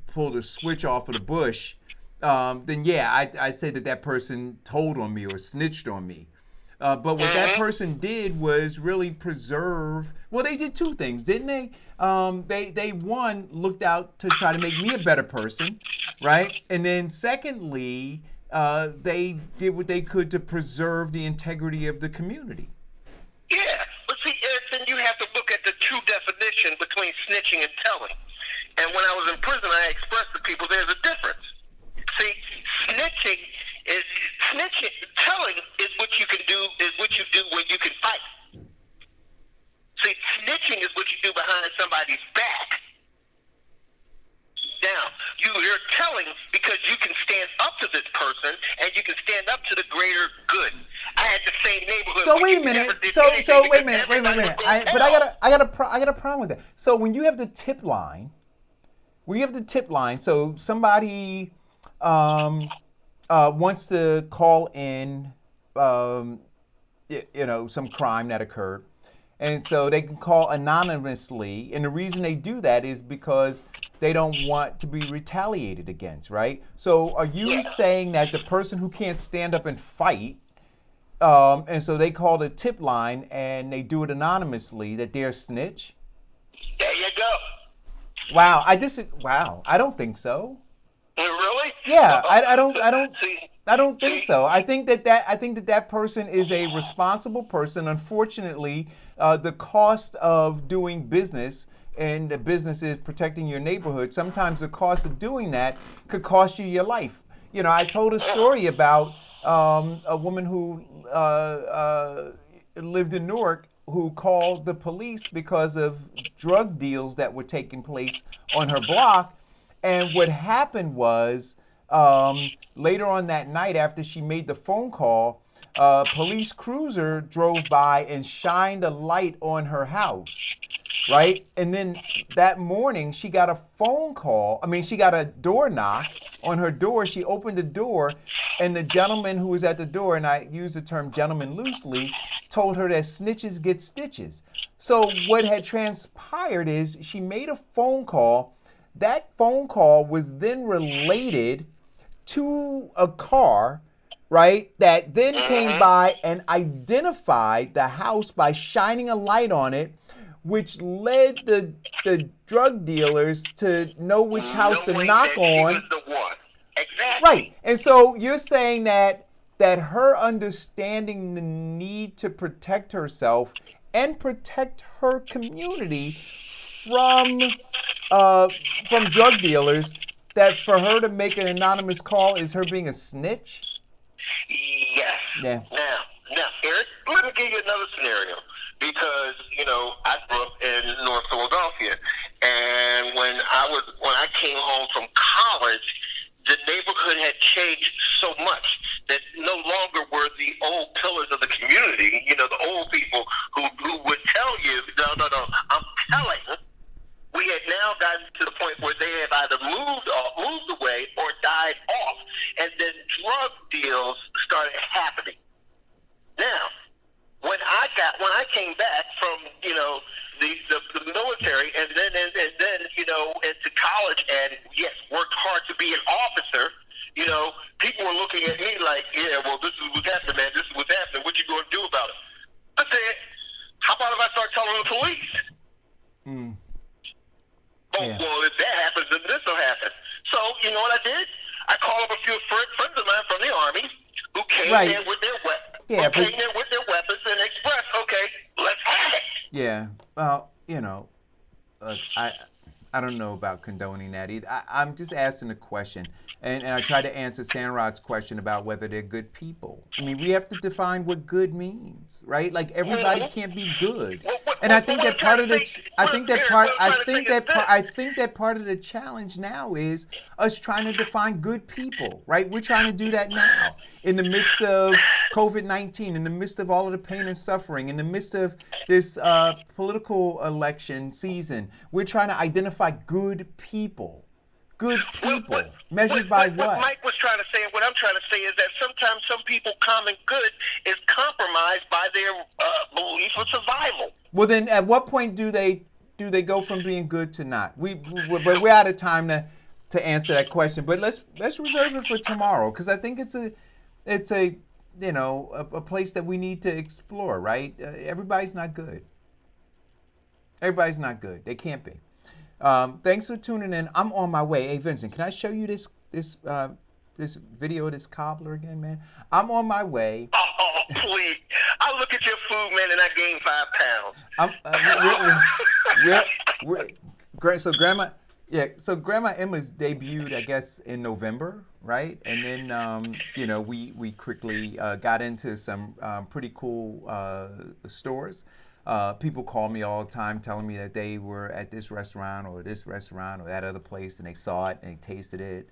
pulled a switch off of the bush, then yeah, I say that person told on me or snitched on me. But what that person did was really preserve. Well, they did two things, didn't they? They one looked out to try to make me a better person, right? And then secondly, they did what they could to preserve the integrity of the community. Yeah, but see, then you have to look at the true definition between snitching and telling. And when I was in prison, I expressed to people there's a difference. See, telling is what you can do, is what you do when you can fight. See, snitching is what you do behind somebody's back. Now, you're telling because you can stand up to this person and you can stand up to the greater good. I had the same neighborhood. So wait a minute. So wait a minute. I got a problem with that. So when you have the tip line, so somebody wants to call in, some crime that occurred, and so they can call anonymously, and the reason they do that is because they don't want to be retaliated against, right? So are you saying that the person who can't stand up and fight, and so they call the tip line and they do it anonymously, that they're a snitch? There you go. Wow, I don't think so. Really? Yeah, I don't think so. I think that person is a responsible person. Unfortunately, the cost of doing business, and the business is protecting your neighborhood, sometimes the cost of doing that could cost you your life. I told a story about a woman who lived in Newark who called the police because of drug deals that were taking place on her block. And what happened was, later on that night after she made the phone call, a police cruiser drove by and shined a light on her house, right? And then that morning she got a she got a door knock on her door. She opened the door, and the gentleman who was at the door, and I use the term gentleman loosely, told her that snitches get stitches. So what had transpired is she made a phone call. That phone call was then related to a car, right, that then came by and identified the house by shining a light on it, which led the drug dealers to know which house to knock on. She was the one. Exactly. Right. And so you're saying that her understanding the need to protect herself and protect her community from drug dealers, that for her to make an anonymous call is her being a snitch? Yes. Yeah. Now, Eric, let me give you another scenario. Because, I grew up in North Philadelphia, and when I came home from college, the neighborhood had changed so much that no longer were the old pillars of the community, the old people who would tell you, no, I'm telling. We had now gotten to the point where they have either moved away or died off, and then drug deals started happening. Now, when I came back from the military and then into college and yes, worked hard to be an officer, people were looking at me like, yeah, well, this is what's happening, man. This is what's happening. What you going to do about it? I said, how about if I start telling the police? Yeah. Well, if that happens, then this will happen. So, you know what I did? I called up a few friends of mine from the Army who came in with their weapons. Yeah, came in with their weapons and expressed, okay, let's have it. Yeah. Well, I don't know about condoning that either. I'm just asking a question, and I try to answer Sandrod's question about whether they're good people. I mean, we have to define what good means, right? Like everybody can't be good, and I think that part of the part of the challenge now is us trying to define good people, right? We're trying to do that now in the midst of COVID-19, in the midst of all of the pain and suffering, in the midst of this political election season. We're trying to identify good people. Good people. Measured by what? What Mike was trying to say, and what I'm trying to say is that sometimes some people common good is compromised by their belief of survival. Well, then at what point do they go from being good to not? But we're out of time to answer that question. But let's reserve it for tomorrow, because I think it's a place that we need to explore, right? Everybody's not good. Everybody's not good. They can't be. Thanks for tuning in. I'm on my way. Hey, Vincent, can I show you this video of this cobbler again, man? I'm on my way. Oh, please. I look at your food, man, and I gained 5 pounds. So Grandma Emma's debuted, I guess, in November, right? And then, we quickly got into some pretty cool stores. People call me all the time telling me that they were at this restaurant or that other place, and they saw it and they tasted it.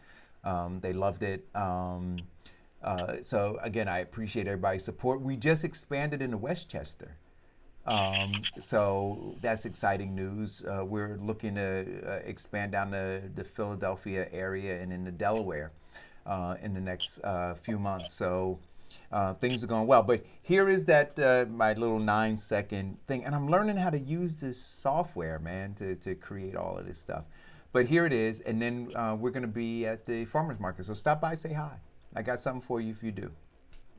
They loved it. So again, I appreciate everybody's support. We just expanded into Westchester. So that's exciting news. We're looking to expand down the Philadelphia area and into Delaware in the next few months. So things are going well. But here is that my little 9-second thing. And I'm learning how to use this software, man, to create all of this stuff. But here it is. And then we're going to be at the farmer's market. So stop by, say hi. I got something for you if you do.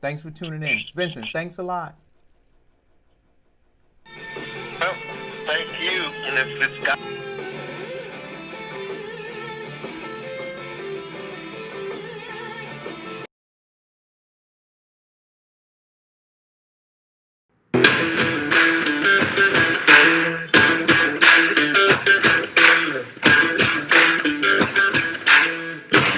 Thanks for tuning in. Vincent, thanks a lot. Well, thank you. And it's